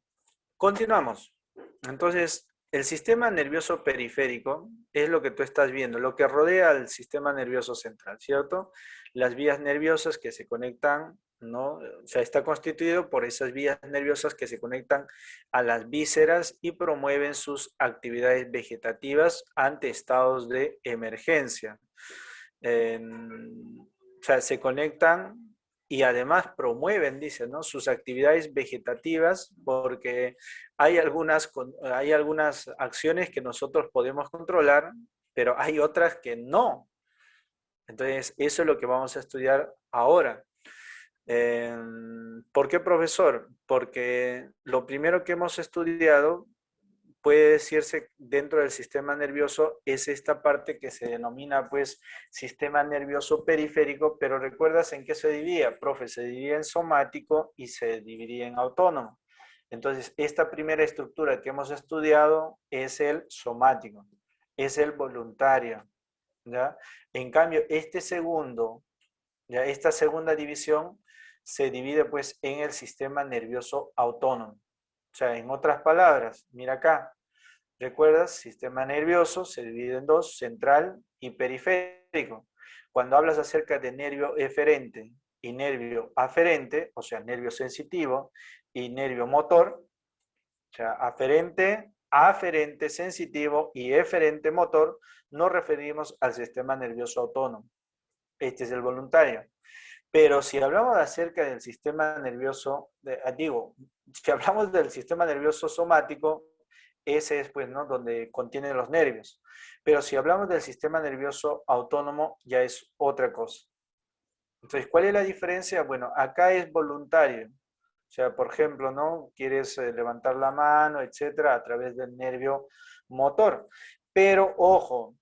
continuamos. Entonces, el sistema nervioso periférico es lo que tú estás viendo, lo que rodea al sistema nervioso central, ¿cierto? Las vías nerviosas que se conectan, ¿no? O sea, está constituido por esas vías nerviosas que se conectan a las vísceras y promueven sus actividades vegetativas ante estados de emergencia. O sea, se conectan y además promueven, dice, ¿no? Sus actividades vegetativas porque hay algunas acciones que nosotros podemos controlar, pero hay otras que no. Entonces, eso es lo que vamos a estudiar ahora. ¿Por qué, profesor? Porque lo primero que hemos estudiado puede decirse dentro del sistema nervioso es esta parte que se denomina pues sistema nervioso periférico, pero ¿recuerdas en qué se dividía? Profe, se dividía en somático y se dividía en autónomo. Entonces, esta primera estructura que hemos estudiado es el somático, es el voluntario, ¿ya? En cambio, este segundo, ¿ya? Esta segunda división se divide pues en el sistema nervioso autónomo. O sea, en otras palabras, mira acá, ¿recuerdas? Sistema nervioso se divide en dos, central y periférico. Cuando hablas acerca de nervio eferente y nervio aferente, o sea, nervio sensitivo y nervio motor, o sea, aferente sensitivo y eferente motor, nos referimos al sistema nervioso autónomo. Este es el voluntario. Pero si hablamos acerca del sistema nervioso, si hablamos del sistema nervioso somático, ese es pues, ¿no? Donde contiene los nervios. Pero si hablamos del sistema nervioso autónomo, ya es otra cosa. Entonces, ¿cuál es la diferencia? Bueno, acá es voluntario. O sea, por ejemplo, ¿no? Quieres levantar la mano, etcétera, a través del nervio motor. Pero ojo,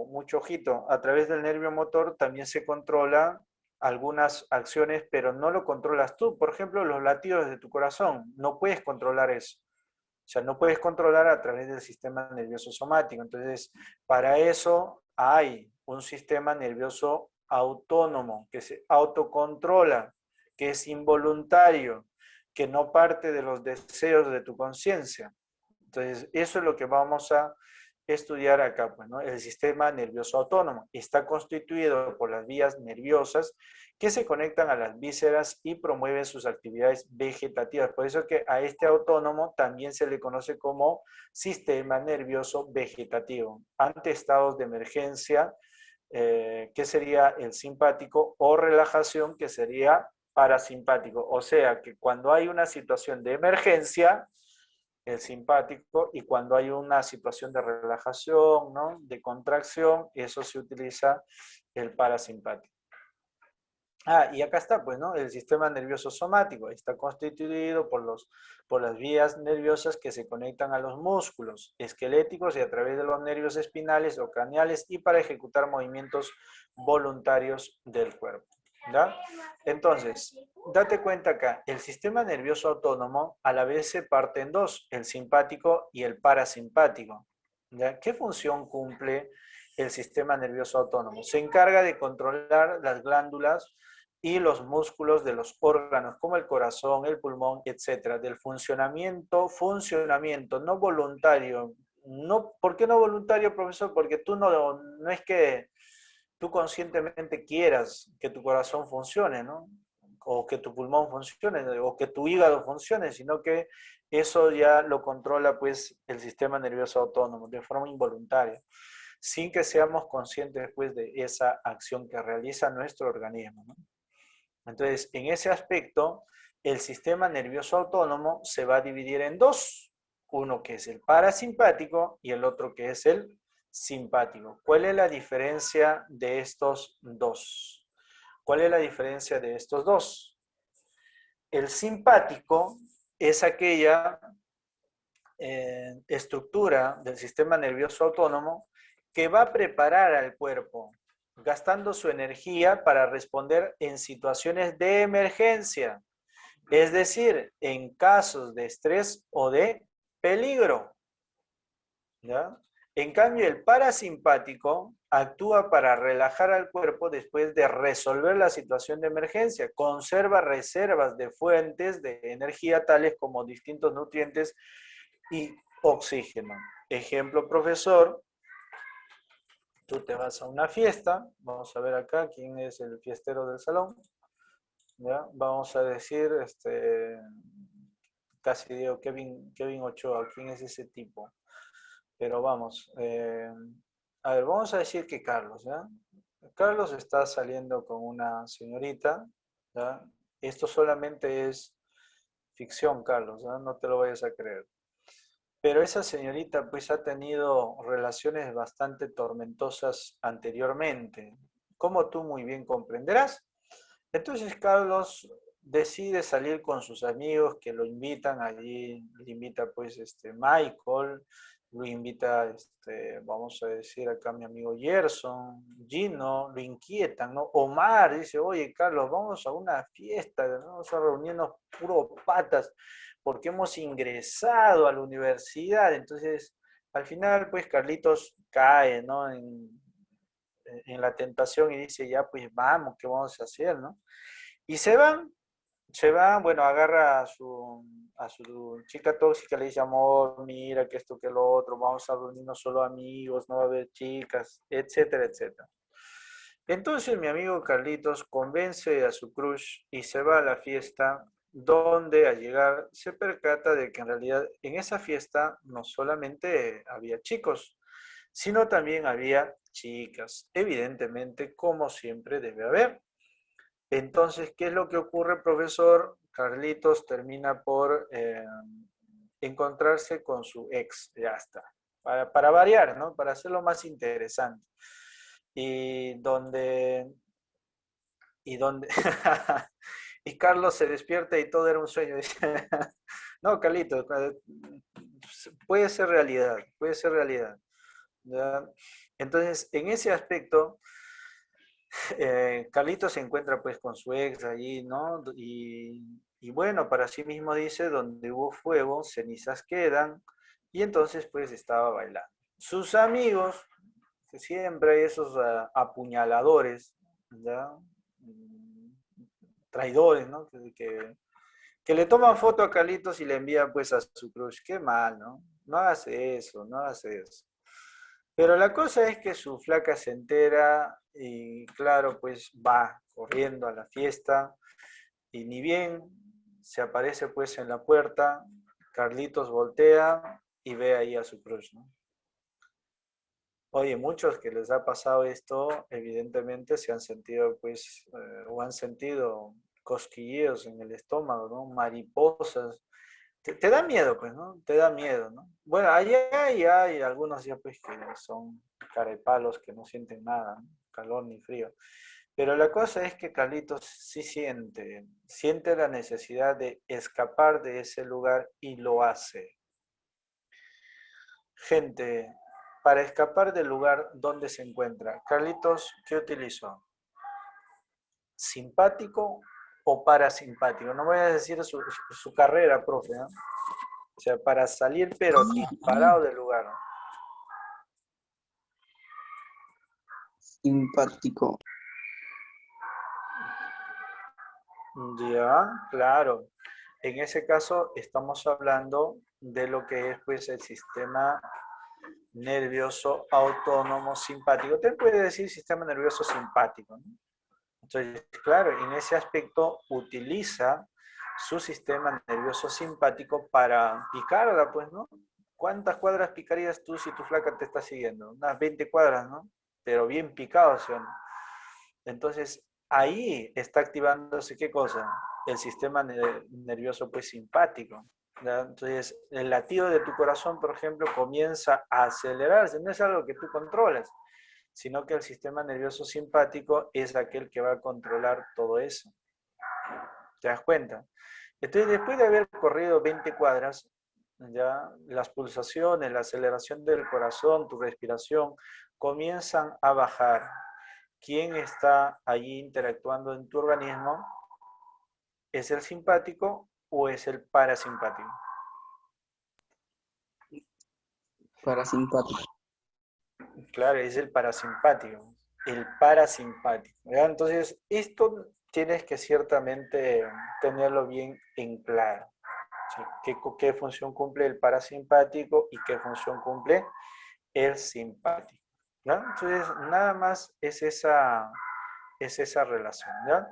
mucho ojito, a través del nervio motor también se controla algunas acciones, pero no lo controlas tú. Por ejemplo, los latidos de tu corazón, no puedes controlar eso. O sea, no puedes controlar a través del sistema nervioso somático. Entonces, para eso hay un sistema nervioso autónomo que se autocontrola, que es involuntario, que no parte de los deseos de tu conciencia. Entonces, eso es lo que vamos a estudiar acá, pues, ¿no? El sistema nervioso autónomo está constituido por las vías nerviosas que se conectan a las vísceras y promueven sus actividades vegetativas. Por eso que a este autónomo también se le conoce como sistema nervioso vegetativo. Ante estados de emergencia, que sería el simpático, o relajación, que sería parasimpático. O sea que cuando hay una situación de emergencia, el simpático, y cuando hay una situación de relajación, ¿no? De contracción, eso se utiliza el parasimpático. Y acá está, pues, ¿no? El sistema nervioso somático está constituido por las vías nerviosas que se conectan a los músculos esqueléticos y a través de los nervios espinales o craneales y para ejecutar movimientos voluntarios del cuerpo, ¿ya? Entonces, date cuenta acá, el sistema nervioso autónomo a la vez se parte en dos, el simpático y el parasimpático, ¿ya? ¿Qué función cumple el sistema nervioso autónomo? Se encarga de controlar las glándulas y los músculos de los órganos, como el corazón, el pulmón, etcétera, del funcionamiento no voluntario. No, ¿por qué no voluntario, profesor? Porque tú no es que tú conscientemente quieras que tu corazón funcione, ¿no? O que tu pulmón funcione, o que tu hígado funcione, sino que eso ya lo controla pues el sistema nervioso autónomo de forma involuntaria, sin que seamos conscientes pues de esa acción que realiza nuestro organismo, ¿no? Entonces, en ese aspecto, el sistema nervioso autónomo se va a dividir en dos, uno que es el parasimpático y el otro que es el simpático. ¿Cuál es la diferencia de estos dos? ¿Cuál es la diferencia de estos dos? El simpático es aquella estructura del sistema nervioso autónomo que va a preparar al cuerpo, gastando su energía para responder en situaciones de emergencia, es decir, en casos de estrés o de peligro. ¿Ya? En cambio, el parasimpático actúa para relajar al cuerpo después de resolver la situación de emergencia. Conserva reservas de fuentes de energía tales como distintos nutrientes y oxígeno. Ejemplo, profesor, tú te vas a una fiesta, vamos a ver acá quién es el fiestero del salón, ¿ya? Vamos a decir, casi digo Kevin Ochoa, ¿quién es ese tipo? Pero vamos, a ver, vamos a decir que Carlos, ¿ya? Carlos está saliendo con una señorita, ¿ya? Esto solamente es ficción, Carlos, ¿ya? No te lo vayas a creer. Pero esa señorita pues ha tenido relaciones bastante tormentosas anteriormente, como tú muy bien comprenderás. Entonces Carlos decide salir con sus amigos que lo invitan allí, le invita pues Michael, lo invita, vamos a decir acá mi amigo Gerson, Gino, lo inquietan, ¿no? Omar dice, oye Carlos, vamos a una fiesta, ¿no? Vamos a reunirnos puro patas, porque hemos ingresado a la universidad. Entonces, al final pues Carlitos cae, ¿no? En la tentación y dice, ya pues vamos, ¿qué vamos a hacer, no? Y se van, bueno, agarra a su chica tóxica, le dice, amor, mira que esto, que lo otro, vamos a reunirnos solo amigos, no va a haber chicas, etcétera, etcétera. Entonces mi amigo Carlitos convence a su crush y se va a la fiesta, donde al llegar se percata de que en realidad en esa fiesta no solamente había chicos, sino también había chicas, evidentemente, como siempre debe haber. Entonces, ¿qué es lo que ocurre, profesor? Carlitos termina por encontrarse con su ex, ya está, para variar, ¿no? Para hacerlo más interesante. Y donde, y Carlos se despierta y todo era un sueño. Dice, no, Carlitos, puede ser realidad, puede ser realidad. ¿Ya? Entonces, en ese aspecto, Carlitos se encuentra pues con su ex allí, ¿no? Y bueno, para sí mismo dice, donde hubo fuego, cenizas quedan, y entonces pues estaba bailando. Sus amigos, que siempre hay esos apuñaladores, ¿ya? Mm, Traidores, ¿no? Que le toman foto a Carlitos y le envían pues a su crush. Qué mal, ¿no? No hagas eso, no hagas eso. Pero la cosa es que su flaca se entera y claro, pues va corriendo a la fiesta y ni bien se aparece pues en la puerta, Carlitos voltea y ve ahí a su crush, ¿no? Oye, muchos que les ha pasado esto, evidentemente se han sentido pues, o han sentido cosquilleos en el estómago, ¿no? Mariposas. Te da miedo, pues, ¿no? Te da miedo, ¿no? Bueno, allá ya hay algunos ya pues que son carepalos que no sienten nada, ¿no? Calor ni frío. Pero la cosa es que Carlitos sí siente la necesidad de escapar de ese lugar y lo hace. Gente, para escapar del lugar donde se encuentra, Carlitos, ¿qué utilizó? ¿Simpático o parasimpático? No voy a decir su carrera, profe, ¿no? O sea, para salir pero disparado del lugar. Simpático. Ya, claro. En ese caso estamos hablando de lo que es pues el sistema nervioso autónomo simpático. Te puede decir sistema nervioso simpático, ¿no? Entonces, claro, en ese aspecto utiliza su sistema nervioso simpático para picarla, pues, ¿no? ¿Cuántas cuadras picarías tú si tu flaca te está siguiendo? Unas 20 cuadras, ¿no? Pero bien picado, ¿sí o no? Entonces, ahí está activándose, ¿qué cosa? El sistema nervioso, pues, simpático. ¿Ya? Entonces, el latido de tu corazón, por ejemplo, comienza a acelerarse. No es algo que tú controlas, sino que el sistema nervioso simpático es aquel que va a controlar todo eso. ¿Te das cuenta? Entonces, después de haber corrido 20 cuadras, ya las pulsaciones, la aceleración del corazón, tu respiración, comienzan a bajar. ¿Quién está allí interactuando en tu organismo? ¿Es el simpático o es el parasimpático? Parasimpático. Claro, es el parasimpático. El parasimpático. ¿Ya? Entonces, esto tienes que ciertamente tenerlo bien en claro. ¿Sí? ¿Qué función cumple el parasimpático y qué función cumple el simpático? ¿Ya? Entonces, nada más es esa relación. ¿Ya?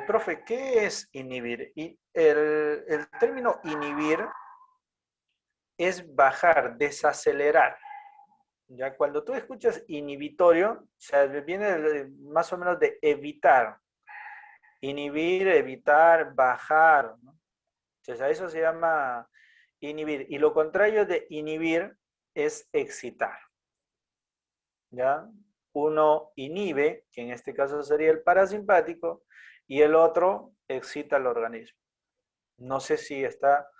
Profe, ¿qué es inhibir? Y el término inhibir es bajar, desacelerar. Ya cuando tú escuchas inhibitorio, o sea, viene más o menos de evitar. Inhibir, evitar, bajar, ¿no? Entonces a eso se llama inhibir. Y lo contrario de inhibir es excitar. ¿Ya? Uno inhibe, que en este caso sería el parasimpático, y el otro excita al organismo. No sé si está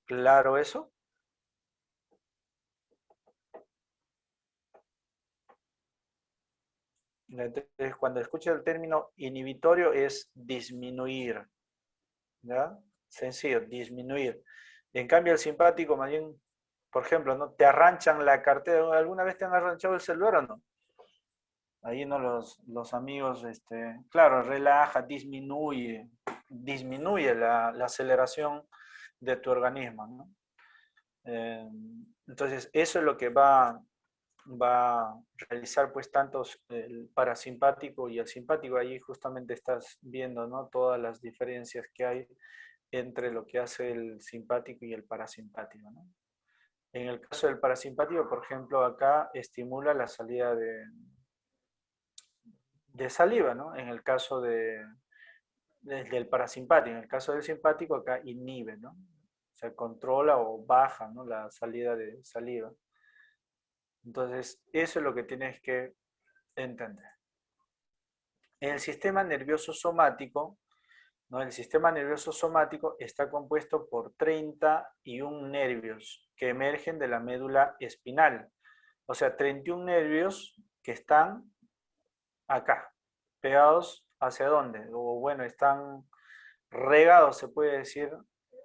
claro eso. Entonces, cuando escuchas el término inhibitorio es disminuir, ¿ya? Sencillo, disminuir. En cambio, el simpático, más bien, por ejemplo, ¿no? Te arranchan la cartera. ¿Alguna vez te han arranchado el celular o no? Ahí no los amigos, claro, relaja, disminuye la aceleración de tu organismo, ¿no? Eh, entonces, eso es lo que va a realizar pues tantos el parasimpático y el simpático. Allí justamente estás viendo, ¿no? Todas las diferencias que hay entre lo que hace el simpático y el parasimpático, ¿no? En el caso del parasimpático, por ejemplo, acá estimula la salida de saliva, ¿no? En el caso del parasimpático. En el caso del simpático, acá inhibe, ¿no? O sea, controla o baja, ¿no? La salida de saliva. Entonces, eso es lo que tienes que entender. En el sistema nervioso somático, ¿no? El sistema nervioso somático está compuesto por 31 nervios que emergen de la médula espinal. O sea, 31 nervios que están acá, pegados hacia dónde, o bueno, están regados, se puede decir,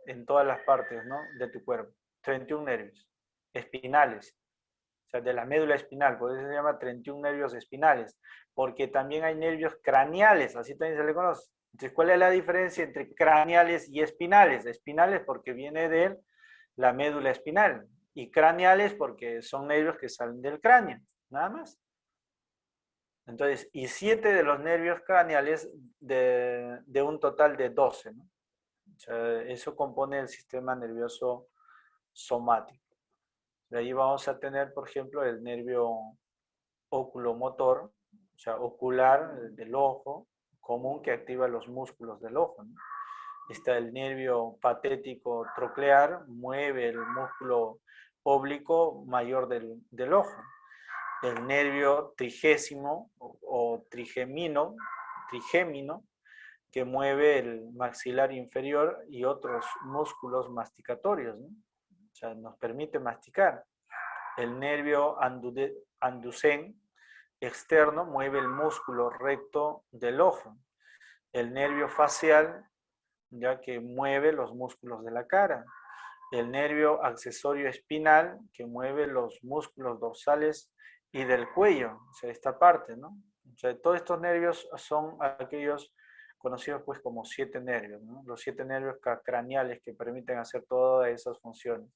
en todas las partes, ¿no? De tu cuerpo. 31 nervios espinales, o sea, de la médula espinal, por eso se llama 31 nervios espinales, porque también hay nervios craneales, así también se le conoce. Entonces, ¿cuál es la diferencia entre craneales y espinales? Espinales porque viene de la médula espinal, y craneales porque son nervios que salen del cráneo, nada más. Entonces, y 7 de los nervios craneales de un total de 12, ¿no? O sea, eso compone el sistema nervioso somático. De ahí vamos a tener, por ejemplo, el nervio oculomotor, o sea, ocular del ojo, común que activa los músculos del ojo, ¿no? Está el nervio patético troclear, mueve el músculo oblicuo mayor del ojo. El nervio trigésimo o trigémino, que mueve el maxilar inferior y otros músculos masticatorios, ¿no? O sea, nos permite masticar. El nervio anducén externo mueve el músculo recto del ojo. El nervio facial, ya que mueve los músculos de la cara. El nervio accesorio espinal, que mueve los músculos dorsales y del cuello, o sea, esta parte, ¿no? O sea, todos estos nervios son aquellos conocidos pues como 7 nervios, ¿no? Los 7 nervios craneales que permiten hacer todas esas funciones.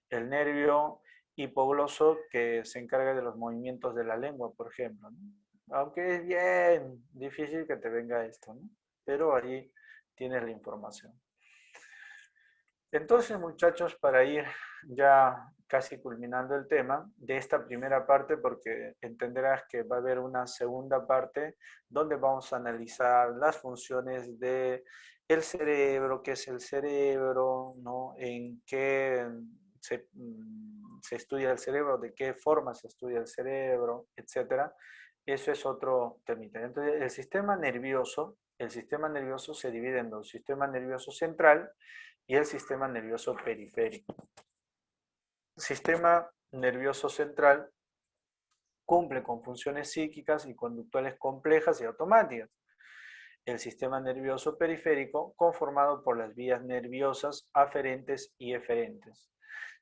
El nervio hipogloso que se encarga de los movimientos de la lengua, por ejemplo, ¿no? Aunque es bien difícil que te venga esto, ¿no? Pero ahí tienes la información. Entonces, muchachos, para ir ya casi culminando el tema de esta primera parte, porque entenderás que va a haber una segunda parte donde vamos a analizar las funciones del cerebro, qué es el cerebro, ¿no? En qué se estudia el cerebro, de qué forma se estudia el cerebro, etcétera. Eso es otro temita. Entonces, el sistema nervioso se divide en dos: sistema nervioso central y el sistema nervioso periférico. sistema nervioso central cumple con funciones psíquicas y conductuales complejas y automáticas. El sistema nervioso periférico, conformado por las vías nerviosas aferentes y eferentes.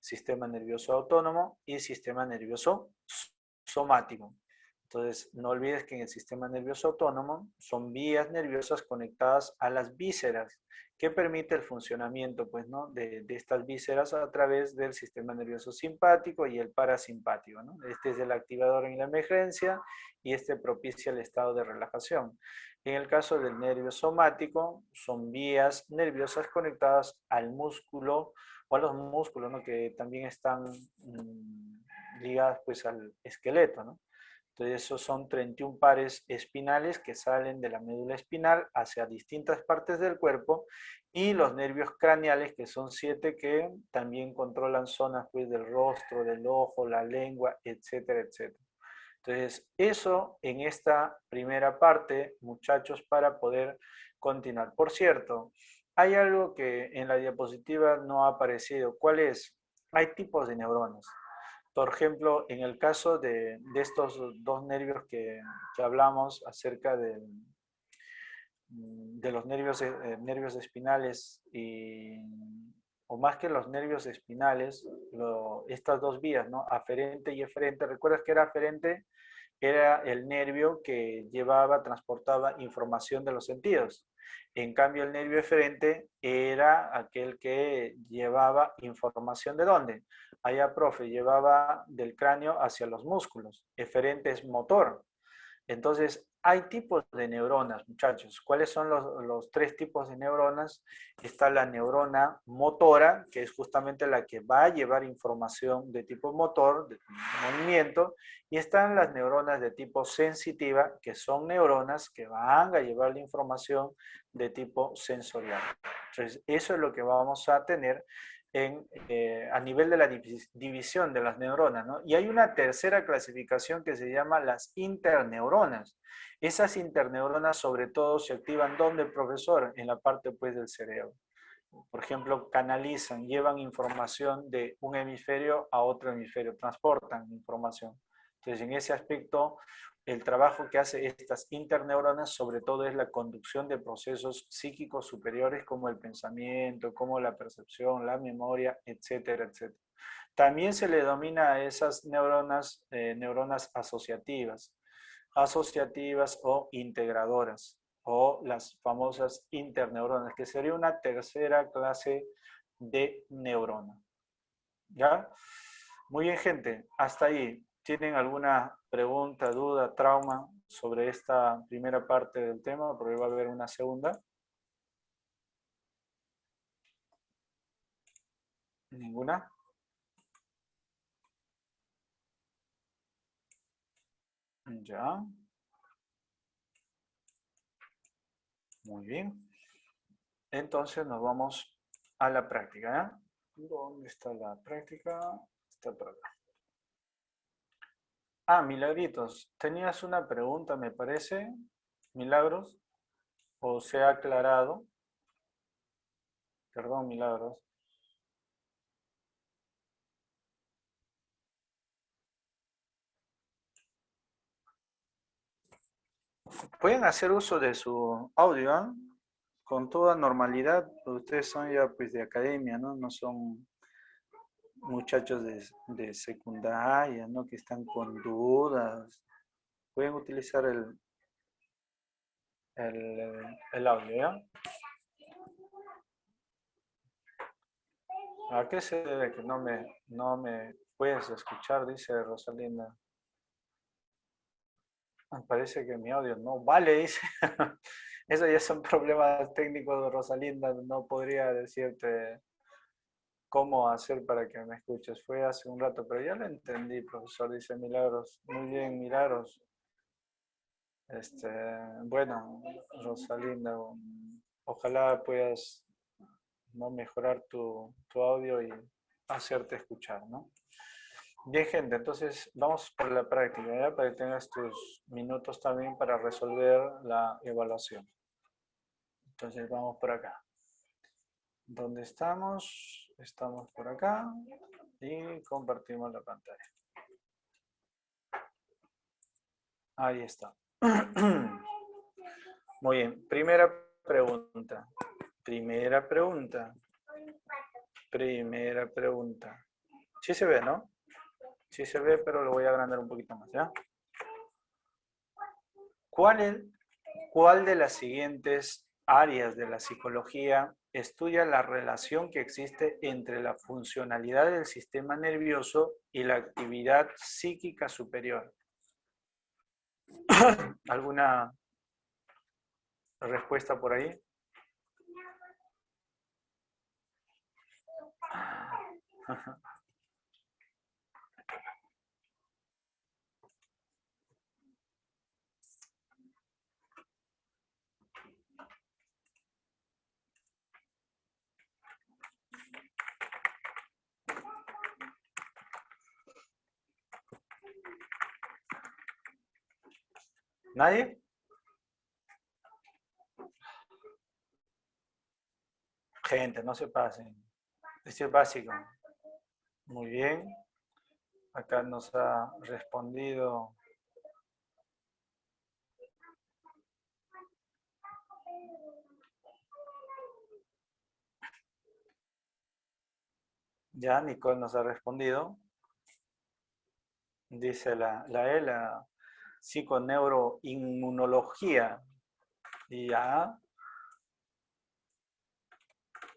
Sistema nervioso autónomo y sistema nervioso somático. Entonces, no olvides que en el sistema nervioso autónomo son vías nerviosas conectadas a las vísceras, que permite el funcionamiento pues, ¿no? de estas vísceras a través del sistema nervioso simpático y el parasimpático, ¿no? Este es el activador en la emergencia y este propicia el estado de relajación. En el caso del nervio somático, son vías nerviosas conectadas al músculo o a los músculos, ¿no? Que también están ligadas pues, al esqueleto, ¿no? Entonces, esos son 31 pares espinales que salen de la médula espinal hacia distintas partes del cuerpo y los nervios craneales, que son 7 que también controlan zonas pues, del rostro, del ojo, la lengua, etcétera, etcétera. Entonces, eso en esta primera parte, muchachos, para poder continuar. Por cierto, hay algo que en la diapositiva no ha aparecido. ¿Cuál es? Hay tipos de neuronas. Por ejemplo, en el caso de estos dos nervios que hablamos acerca de los nervios espinales, o más que los nervios espinales, estas dos vías, ¿no? Aferente y eferente. ¿Recuerdas que era aferente? Era el nervio que transportaba información de los sentidos. En cambio, el nervio eferente era aquel que llevaba información ¿de dónde? Allá, profe, llevaba del cráneo hacia los músculos. Eferente es motor. Entonces, hay tipos de neuronas, muchachos. ¿Cuáles son los tres tipos de neuronas? Está la neurona motora, que es justamente la que va a llevar información de tipo motor, de movimiento, y están las neuronas de tipo sensitiva, que son neuronas que van a llevar la información de tipo sensorial. Entonces, eso es lo que vamos a tener a nivel de la división de las neuronas, ¿no? Y hay una tercera clasificación que se llama las interneuronas. Esas interneuronas sobre todo se activan ¿dónde, profesor? En la parte pues del cerebro. Por ejemplo, canalizan, llevan información de un hemisferio a otro hemisferio, transportan información. Entonces, en ese aspecto, el trabajo que hace estas interneuronas sobre todo es la conducción de procesos psíquicos superiores como el pensamiento, como la percepción, la memoria, etcétera, etcétera. También se le denomina a esas neuronas, neuronas asociativas o integradoras, o las famosas interneuronas, que sería una tercera clase de neurona. ¿Ya? Muy bien, gente. Hasta ahí. ¿Tienen alguna pregunta, duda, trauma sobre esta primera parte del tema? Porque va a haber una segunda. ¿Ninguna? Ya. Muy bien. Entonces nos vamos a la práctica, ¿ya? ¿Dónde está la práctica? Está por acá. Ah, Milagritos, tenías una pregunta, me parece, Milagros, o se ha aclarado. Perdón, Milagros. Pueden hacer uso de su audio, ¿eh? Con toda normalidad. Ustedes son ya pues de academia, ¿no? No son muchachos de secundaria, ¿no? Que están con dudas. Pueden utilizar el audio, ¿ya? ¿A qué se debe que no me puedes escuchar? Dice Rosalinda. Parece que mi audio no vale, dice. Eso ya son problemas técnicos de Rosalinda. No podría decirte cómo hacer para que me escuches. Fue hace un rato, pero ya lo entendí, profesor, dice Milagros. Muy bien, Milagros. Bueno, Rosalinda, ojalá puedas no mejorar tu audio y hacerte escuchar, ¿no? Bien, gente, entonces vamos por la práctica, ¿ya? Para que tengas tus minutos también para resolver la evaluación. Entonces vamos por acá. ¿Dónde estamos? Estamos por acá. Y compartimos la pantalla. Ahí está. Muy bien. Primera pregunta. Primera pregunta. Primera pregunta. Sí se ve, ¿no? Sí se ve, pero lo voy a agrandar un poquito más, ¿ya? ¿Cuál de las siguientes áreas de la psicología estudia la relación que existe entre la funcionalidad del sistema nervioso y la actividad psíquica superior? ¿Alguna respuesta por ahí? ¿Nadie? Gente, no se pasen. Esto es básico. Muy bien. Acá nos ha respondido. Ya, Nicole nos ha respondido. Dice la psiconeuroinmunología. Y ya.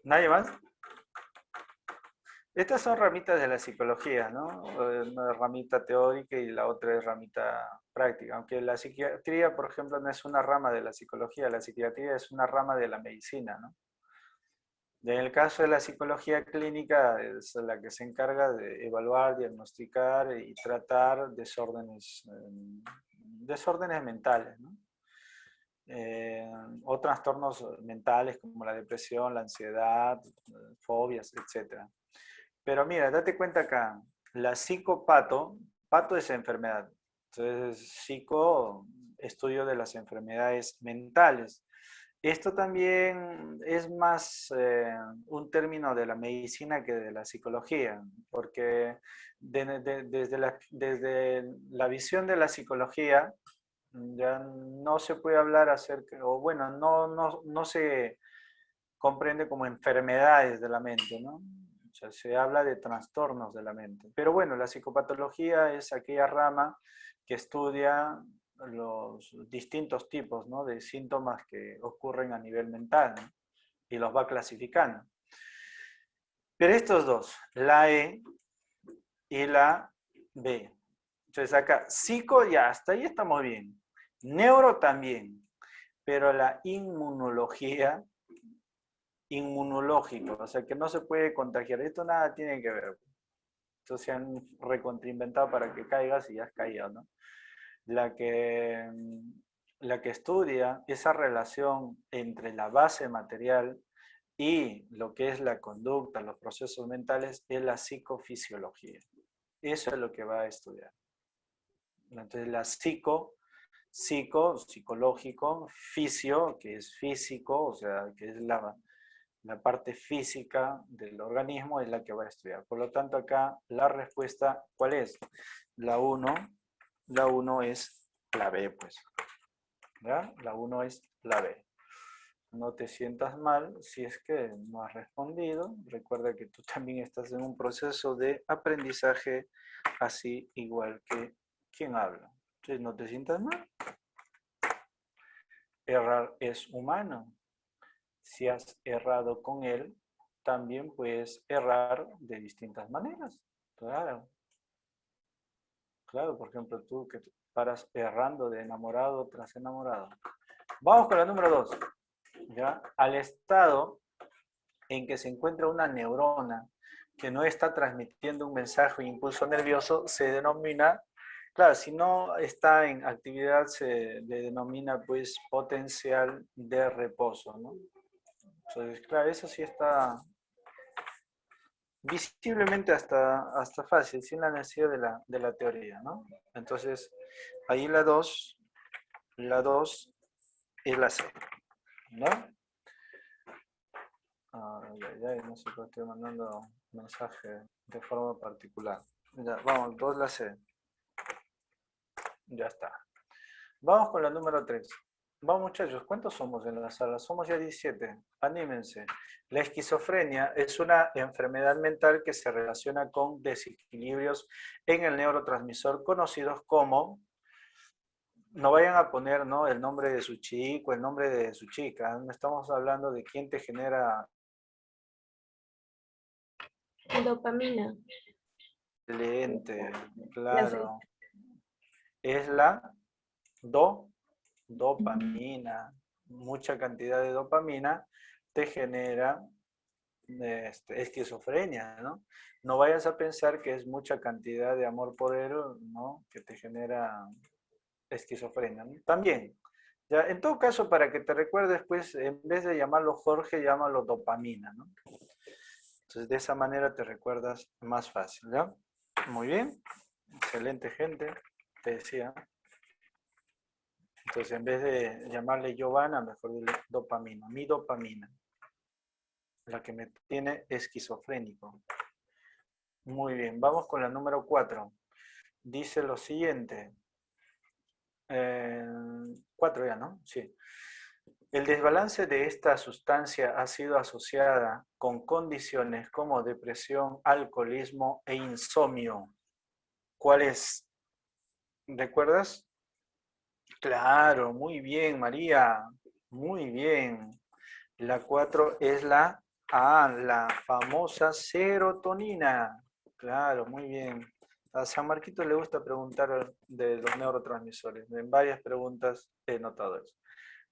¿Nadie más? Estas son ramitas de la psicología, ¿no? Una ramita teórica y la otra es ramita práctica. Aunque la psiquiatría, por ejemplo, no es una rama de la psicología, la psiquiatría es una rama de la medicina, ¿no? En el caso de la psicología clínica es la que se encarga de evaluar, diagnosticar y tratar desórdenes mentales, ¿no? O trastornos mentales como la depresión, la ansiedad, fobias, etc. Pero mira, date cuenta acá, la psicopato, pato es enfermedad, entonces psico, estudio de las enfermedades mentales. Esto también es más un término de la medicina que de la psicología, porque desde la visión de la psicología ya no se puede hablar acerca, o bueno, no se comprende como enfermedades de la mente, ¿no? O sea, se habla de trastornos de la mente. Pero bueno, la psicopatología es aquella rama que estudia los distintos tipos, ¿no?, de síntomas que ocurren a nivel mental, ¿no?, y los va clasificando. Pero estos dos, la E y la B. Entonces acá, psico ya, hasta ahí estamos bien. Neuro también. Pero la inmunológico, o sea, que no se puede contagiar. Esto nada tiene que ver. Esto se han recontrainventado para que caigas y ya has caído, ¿no? La que, la que estudia esa relación entre la base material y lo que es la conducta, los procesos mentales, es la psicofisiología. Eso es lo que va a estudiar. Entonces, la psicológico, fisio, que es físico, o sea, que es la parte física del organismo, es la que va a estudiar. Por lo tanto, acá la respuesta, ¿cuál es? La 1 es la B, pues. ¿Ya? La 1 es la B. No te sientas mal si es que no has respondido. Recuerda que tú también estás en un proceso de aprendizaje, así igual que quien habla. Entonces, no te sientas mal. Errar es humano. Si has errado con él, también puedes errar de distintas maneras. Claro, claro, por ejemplo, tú que paras errando de enamorado tras enamorado. Vamos con la número 2. ¿Ya? Al estado en que se encuentra una neurona que no está transmitiendo un mensaje o impulso nervioso, se denomina, claro, si no está en actividad, se le denomina pues potencial de reposo, ¿no? Entonces, claro, eso sí está visiblemente hasta fácil, sin la necesidad de la teoría, ¿no? Entonces, ahí la 2 es la C, ¿no? Ay, ay, ay, no sé por qué estoy mandando mensaje de forma particular. Ya, vamos, 2 la C. Ya está. Vamos con la número 3. Vamos muchachos, ¿cuántos somos en la sala? Somos ya 17. Anímense. La esquizofrenia es una enfermedad mental que se relaciona con desequilibrios en el neurotransmisor conocidos como, no vayan a poner, ¿no?, el nombre de su chico, el nombre de su chica. No estamos hablando de quién te genera. Dopamina. Excelente, La C. claro. Es la dopamina. Mucha cantidad de dopamina te genera esquizofrenia, ¿no? No vayas a pensar que es mucha cantidad de amor por él, ¿no?, que te genera esquizofrenia, ¿no? También, ya, en todo caso, para que te recuerdes, pues, en vez de llamarlo Jorge, llámalo dopamina, ¿no? Entonces, de esa manera te recuerdas más fácil, ¿ya? Muy bien, excelente gente, te decía. Entonces, en vez de llamarle Giovanna, mejor dile dopamina, mi dopamina, la que me tiene esquizofrénico. Muy bien, vamos con la número 4. Dice lo siguiente. 4 ya, ¿no? Sí. El desbalance de esta sustancia ha sido asociada con condiciones como depresión, alcoholismo e insomnio. ¿Cuál es? ¿Recuerdas? Claro, muy bien, María. Muy bien. La 4 es la A, la famosa serotonina. Claro, muy bien. A San Marquito le gusta preguntar de los neurotransmisores. En varias preguntas he notado eso.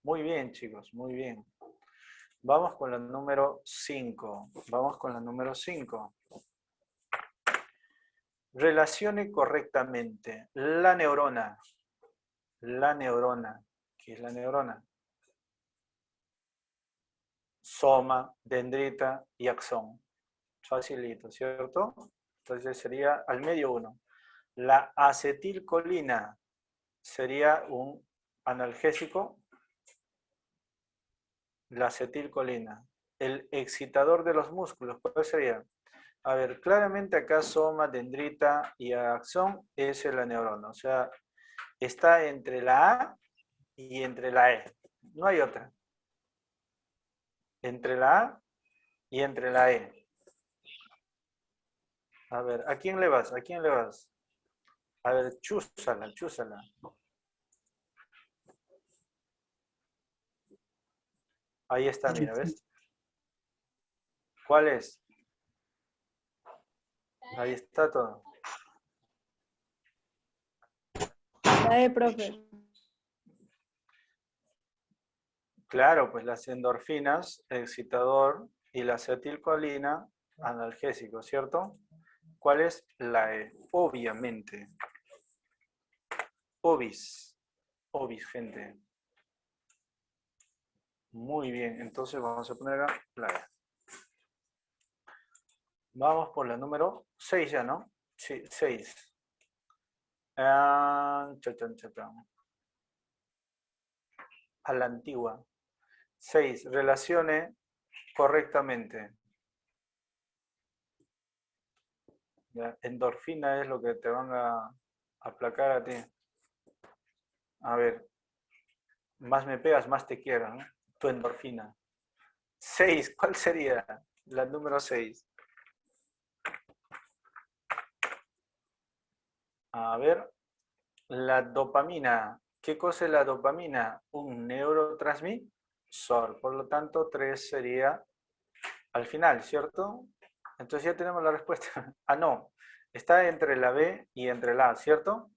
Muy bien, chicos, muy bien. Vamos con la número 5. Vamos con la número 5. Relacione correctamente la neurona. La neurona. ¿Qué es la neurona? Soma, dendrita y axón. Facilito, ¿cierto? Entonces sería al medio 1. La acetilcolina sería un analgésico. La acetilcolina. El excitador de los músculos, ¿cuál sería? A ver, claramente acá soma, dendrita y axón es la neurona. O sea, está entre la A y entre la E. No hay otra. Entre la A y entre la E. A ver, ¿a quién le vas? ¿A quién le vas? A ver, chúzala, chúzala. Ahí está, mira, ¿ves? ¿Cuál es? Ahí está todo. La E, profe. Claro, pues las endorfinas, excitador, y la acetilcolina, analgésico, ¿cierto? ¿Cuál es la E? Obviamente. Obis. Obis, gente. Muy bien, entonces vamos a poner acá la E. Vamos por la número 6 ya, ¿no? Sí, 6. A la antigua. 6. Relacione correctamente. ¿Ya? Endorfina es lo que te van a aplacar a ti. A ver, más me pegas, más te quiero, ¿no? Tu endorfina. 6. ¿Cuál sería la número 6? A ver, la dopamina. ¿Qué cosa es la dopamina? Un neurotransmisor. Por lo tanto, 3 sería al final, ¿cierto? Entonces ya tenemos la respuesta. Ah, no. Está entre la B y entre la A, ¿cierto?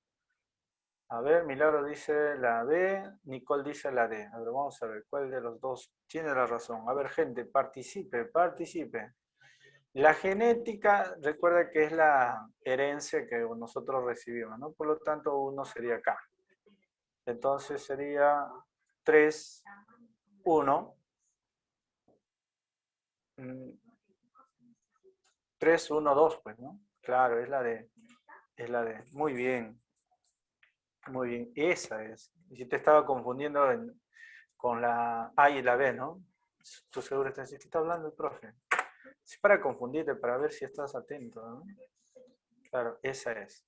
A ver, Milagro dice la B, Nicole dice la D. A ver, vamos a ver cuál de los dos tiene la razón. A ver, gente, participe, participe. La genética, recuerda que es la herencia que nosotros recibimos, ¿no? Por lo tanto, uno sería acá. Entonces sería 3, 1. 3, 1, 2, pues, ¿no? Claro, es la D. Es la D. Muy bien. Muy bien. Esa es. Y si te estaba confundiendo con la A y la B, ¿no? Tú seguro estás diciendo, ¿qué está hablando el profe? Es para confundirte, para ver si estás atento, ¿no? Claro, esa es.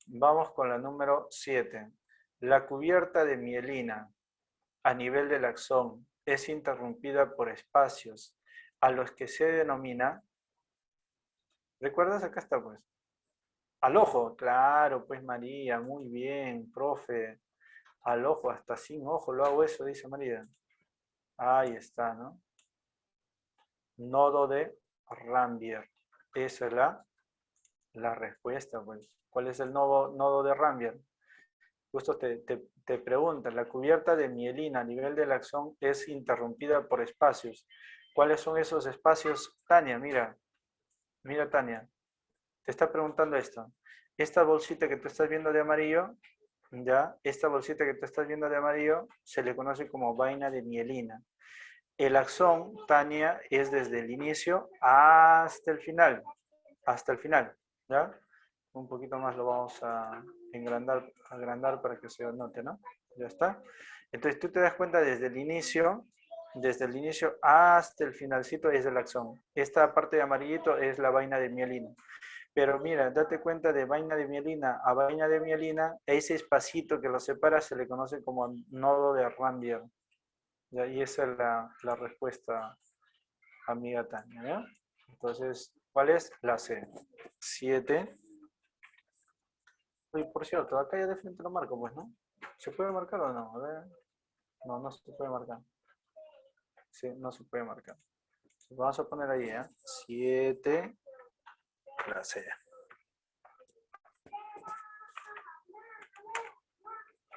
Vamos con la número 7. La cubierta de mielina a nivel del axón es interrumpida por espacios a los que se denomina, ¿recuerdas? Acá está pues. Al ojo, claro, pues María, muy bien, profe. Al ojo, hasta sin ojo lo hago eso, dice María. Ahí está, ¿no? Nodo de Rambier. Esa es la respuesta, pues. ¿Cuál es el nodo de Rambier? Justo te preguntan, la cubierta de mielina a nivel del axón es interrumpida por espacios. ¿Cuáles son esos espacios? Tania, mira, Tania, te está preguntando esto. Esta bolsita que tú estás viendo de amarillo, ya, esta bolsita que tú estás viendo de amarillo se le conoce como vaina de mielina. El axón, Tania, es desde el inicio hasta el final, ¿ya? Un poquito más lo vamos a agrandar para que se note, ¿no? Ya está. Entonces tú te das cuenta desde el inicio hasta el finalcito es el axón. Esta parte de amarillito es la vaina de mielina. Pero mira, date cuenta de vaina de mielina a vaina de mielina, ese espacito que lo separa se le conoce como nodo de Rambier. ¿Ya? Y esa es la respuesta, amiga Tania, ¿ya? Entonces, ¿cuál es? La C. 7. Oye, por cierto, acá ya de frente lo marco, pues, ¿no? ¿Se puede marcar o no? A ver. No, no se puede marcar. Sí, no se puede marcar. Vamos a poner ahí, ¿eh? 7, la C.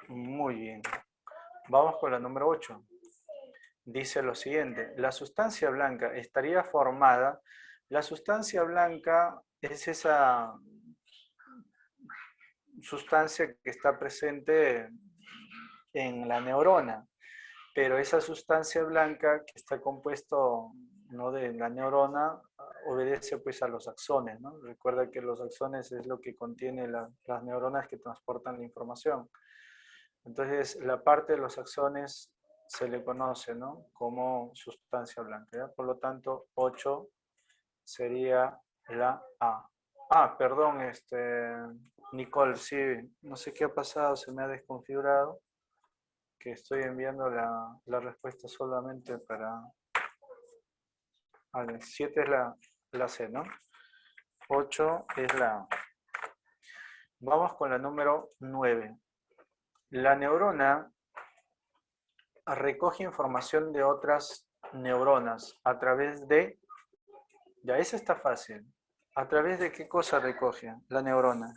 Muy bien. Vamos con la número 8. Dice lo siguiente, la sustancia blanca estaría formada, la sustancia blanca es esa sustancia que está presente en la neurona, pero esa sustancia blanca que está compuesto, ¿no?, de la neurona obedece pues a los axones, ¿no? Recuerda que los axones es lo que contiene las neuronas que transportan la información. Entonces la parte de los axones se le conoce, ¿no?, como sustancia blanca, ¿ya? Por lo tanto 8 sería la A. Ah, perdón, Nicole, sí, no sé qué ha pasado, se me ha desconfigurado, que estoy enviando la respuesta solamente para... Vale, 7 es la C, ¿no? 8 es la A. Vamos con la número 9. La neurona recoge información de otras neuronas a través de... Ya, esa está fácil. ¿A través de qué cosa recoge la neurona?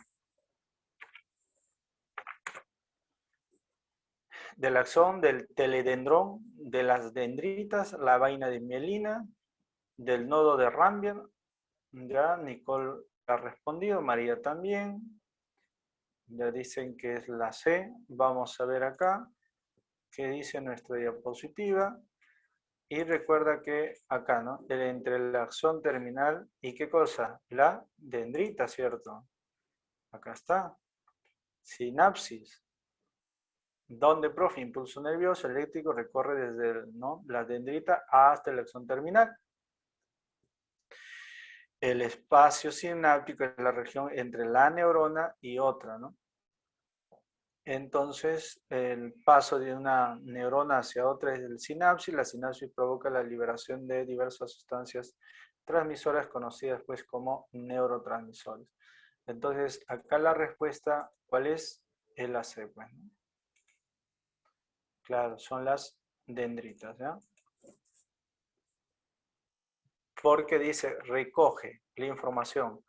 Del axón, del teledendrón, de las dendritas, la vaina de mielina, del nodo de Rambier. Ya, Nicole ha respondido, María también. Ya dicen que es la C. Vamos a ver acá qué dice nuestra diapositiva. Y recuerda que acá, ¿no? Entre el axón terminal y qué cosa, la dendrita, ¿cierto? Acá está. Sinapsis. Donde, profe, impulso nervioso eléctrico recorre desde la dendrita hasta el axón terminal. El espacio sináptico es la región entre la neurona y otra, ¿no? Entonces, el paso de una neurona hacia otra es el sinapsis. La sinapsis provoca la liberación de diversas sustancias transmisoras conocidas pues como neurotransmisores. Entonces, acá la respuesta, ¿cuál es? El AC, pues, ¿no? Claro, son las dendritas, ¿ya? Porque dice, recoge la información.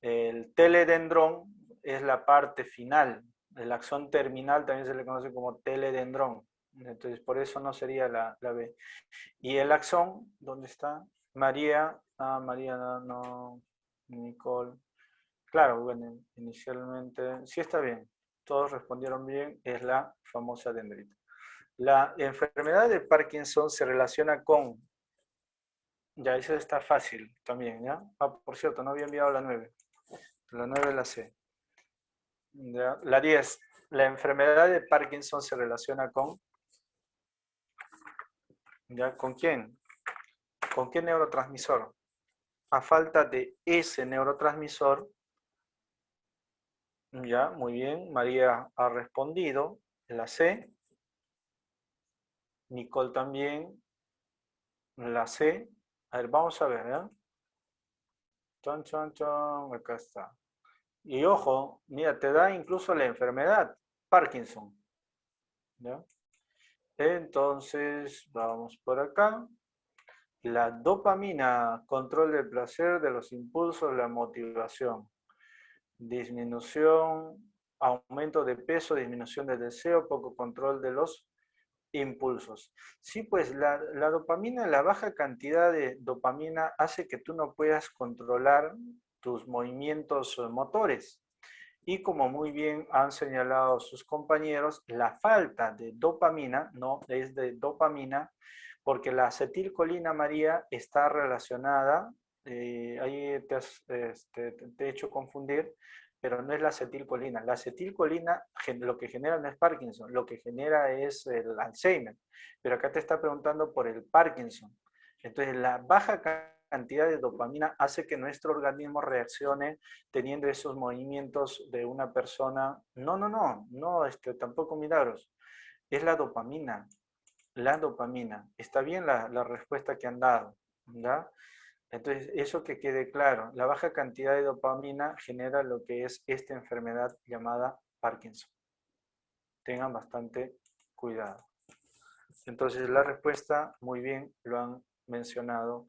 El teledendrón es la parte final. El axón terminal también se le conoce como teledendrón. Entonces, por eso no sería la B. Y el axón, ¿dónde está? María. Ah, María, no. Nicole. Claro, bueno, inicialmente, sí está bien. Todos respondieron bien, es la famosa dendrita. La enfermedad de Parkinson se relaciona con... Ya, eso está fácil también, ¿ya? Ah, por cierto, no había enviado la 9. La 9 la C. ¿Ya? La 10. La enfermedad de Parkinson se relaciona con... ¿Ya? ¿Con quién? ¿Con qué neurotransmisor? A falta de ese neurotransmisor, ya, muy bien, María ha respondido, la C, Nicole también, la C. A ver, vamos a ver, ¿ya? Chon, chon, chon, acá está. Y ojo, mira, te da incluso la enfermedad, Parkinson, ¿ya? Entonces, vamos por acá. La dopamina, control del placer, de los impulsos, la motivación. Disminución, aumento de peso, disminución del deseo, poco control de los impulsos. Sí, pues la dopamina, la baja cantidad de dopamina hace que tú no puedas controlar tus movimientos motores. Y como muy bien han señalado sus compañeros, la falta de dopamina, no es de dopamina, porque la acetilcolina, María, está relacionada, ahí te he hecho confundir, pero no es la acetilcolina. La acetilcolina lo que genera no es Parkinson, lo que genera es el Alzheimer. Pero acá te está preguntando por el Parkinson. Entonces, la baja cantidad de dopamina hace que nuestro organismo reaccione teniendo esos movimientos de una persona. No, tampoco milagros. Es la dopamina. La dopamina. Está bien la respuesta que han dado, ¿ya? Entonces, eso que quede claro, la baja cantidad de dopamina genera lo que es esta enfermedad llamada Parkinson. Tengan bastante cuidado. Entonces, la respuesta, muy bien, lo han mencionado,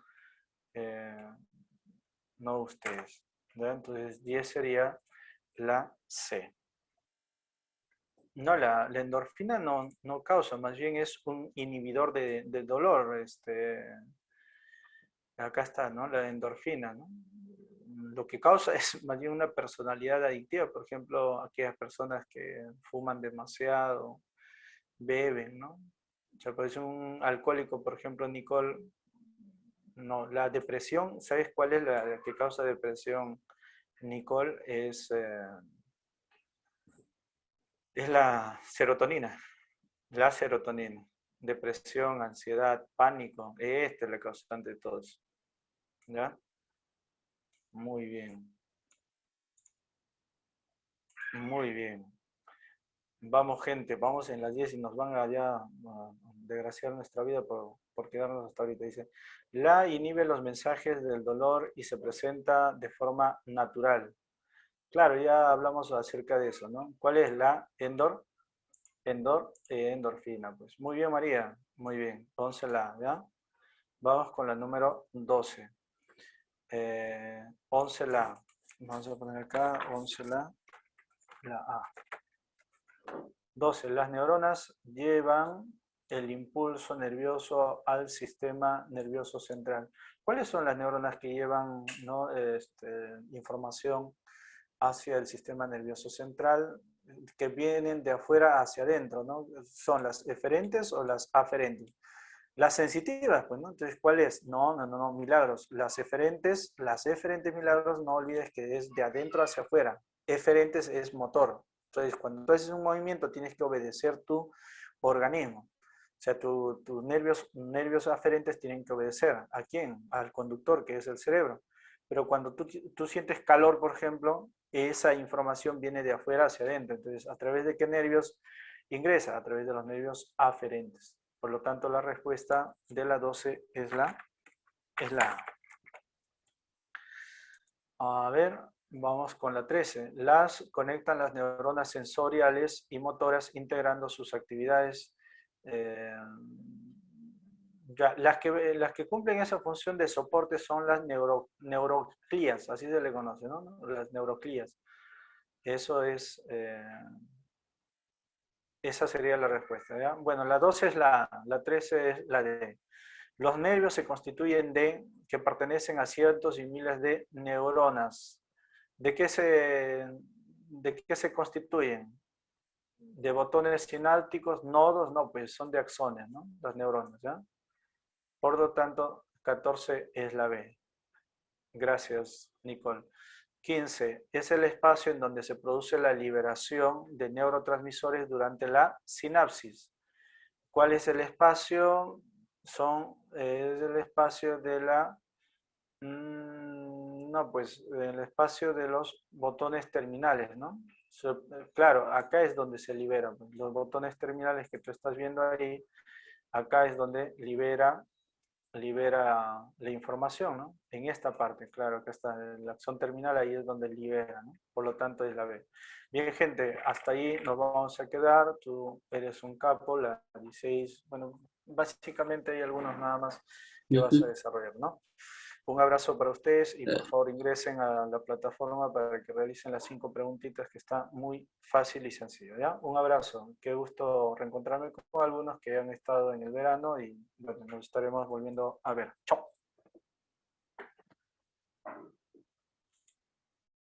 no ustedes, ¿ya? Entonces, 10 sería la C. No, la endorfina no causa, más bien es un inhibidor del dolor. Acá está, ¿no? La endorfina, ¿no? Lo que causa es más bien una personalidad adictiva, por ejemplo, aquellas personas que fuman demasiado, beben, ¿no? O sea, parece un alcohólico, por ejemplo, Nicole. No, la depresión, ¿sabes cuál es la que causa depresión, Nicole? Es la serotonina. La serotonina. Depresión, ansiedad, pánico. Esta es la causante de todo eso. ¿Ya? Muy bien. Muy bien. Vamos, gente, vamos en las 10 y nos van allá a desgraciar nuestra vida por quedarnos hasta ahorita. Dice, la inhibe los mensajes del dolor y se presenta de forma natural. Claro, ya hablamos acerca de eso, ¿no? ¿Cuál es la endorfina? Pues muy bien, María, muy bien. Entonces ¿ya? Vamos con la número 12. 11 la. Vamos a poner acá 11 la A. 12. Las neuronas llevan el impulso nervioso al sistema nervioso central. ¿Cuáles son las neuronas que llevan, ¿no? Información hacia el sistema nervioso central, que vienen de afuera hacia adentro, ¿no? ¿Son las eferentes o las aferentes? Las sensitivas, pues, ¿no? Entonces, ¿cuál es? No, milagros. Las eferentes milagros, no olvides que es de adentro hacia afuera. Eferentes es motor. Entonces, cuando tú haces un movimiento, tienes que obedecer tu organismo. O sea, tus nervios aferentes tienen que obedecer. ¿A quién? Al conductor, que es el cerebro. Pero cuando tú sientes calor, por ejemplo, esa información viene de afuera hacia adentro. Entonces, ¿a través de qué nervios ingresa? A través de los nervios aferentes. Por lo tanto, la respuesta de la 12 es la A. A ver, vamos con la 13. Las conectan las neuronas sensoriales y motoras integrando sus actividades. Las que cumplen esa función de soporte son las neuroclías, así se le conoce, ¿no? Las neuroclías. Eso es, esa sería la respuesta, ¿ya? Bueno, la 12 es la 13 es la D. Los nervios se constituyen que pertenecen a cientos y miles de neuronas. ¿De qué se constituyen? ¿De botones sinápticos, nodos? No, pues son de axones, ¿no? Las neuronas, ¿ya? Por lo tanto, 14 es la B. Gracias, Nicole. 15. Es el espacio en donde se produce la liberación de neurotransmisores durante la sinapsis. ¿Cuál es el espacio? es el espacio de la... no, pues el espacio de los botones terminales, ¿no? Claro, acá es donde se liberan pues, los botones terminales que tú estás viendo ahí. Acá es donde libera la información, ¿no? En esta parte, claro, acá está la acción terminal, ahí es donde libera, ¿no? Por lo tanto es la B. Bien, gente, hasta ahí nos vamos a quedar. Tú eres un capo, la 16, bueno, básicamente hay algunos nada más que vas a Ujú. desarrollar, ¿no? Un abrazo para ustedes y por favor ingresen a la plataforma para que realicen las 5 preguntitas que está muy fácil y sencillo, ¿ya? Un abrazo, qué gusto reencontrarme con algunos que han estado en el verano y bueno, nos estaremos volviendo a ver. Chao.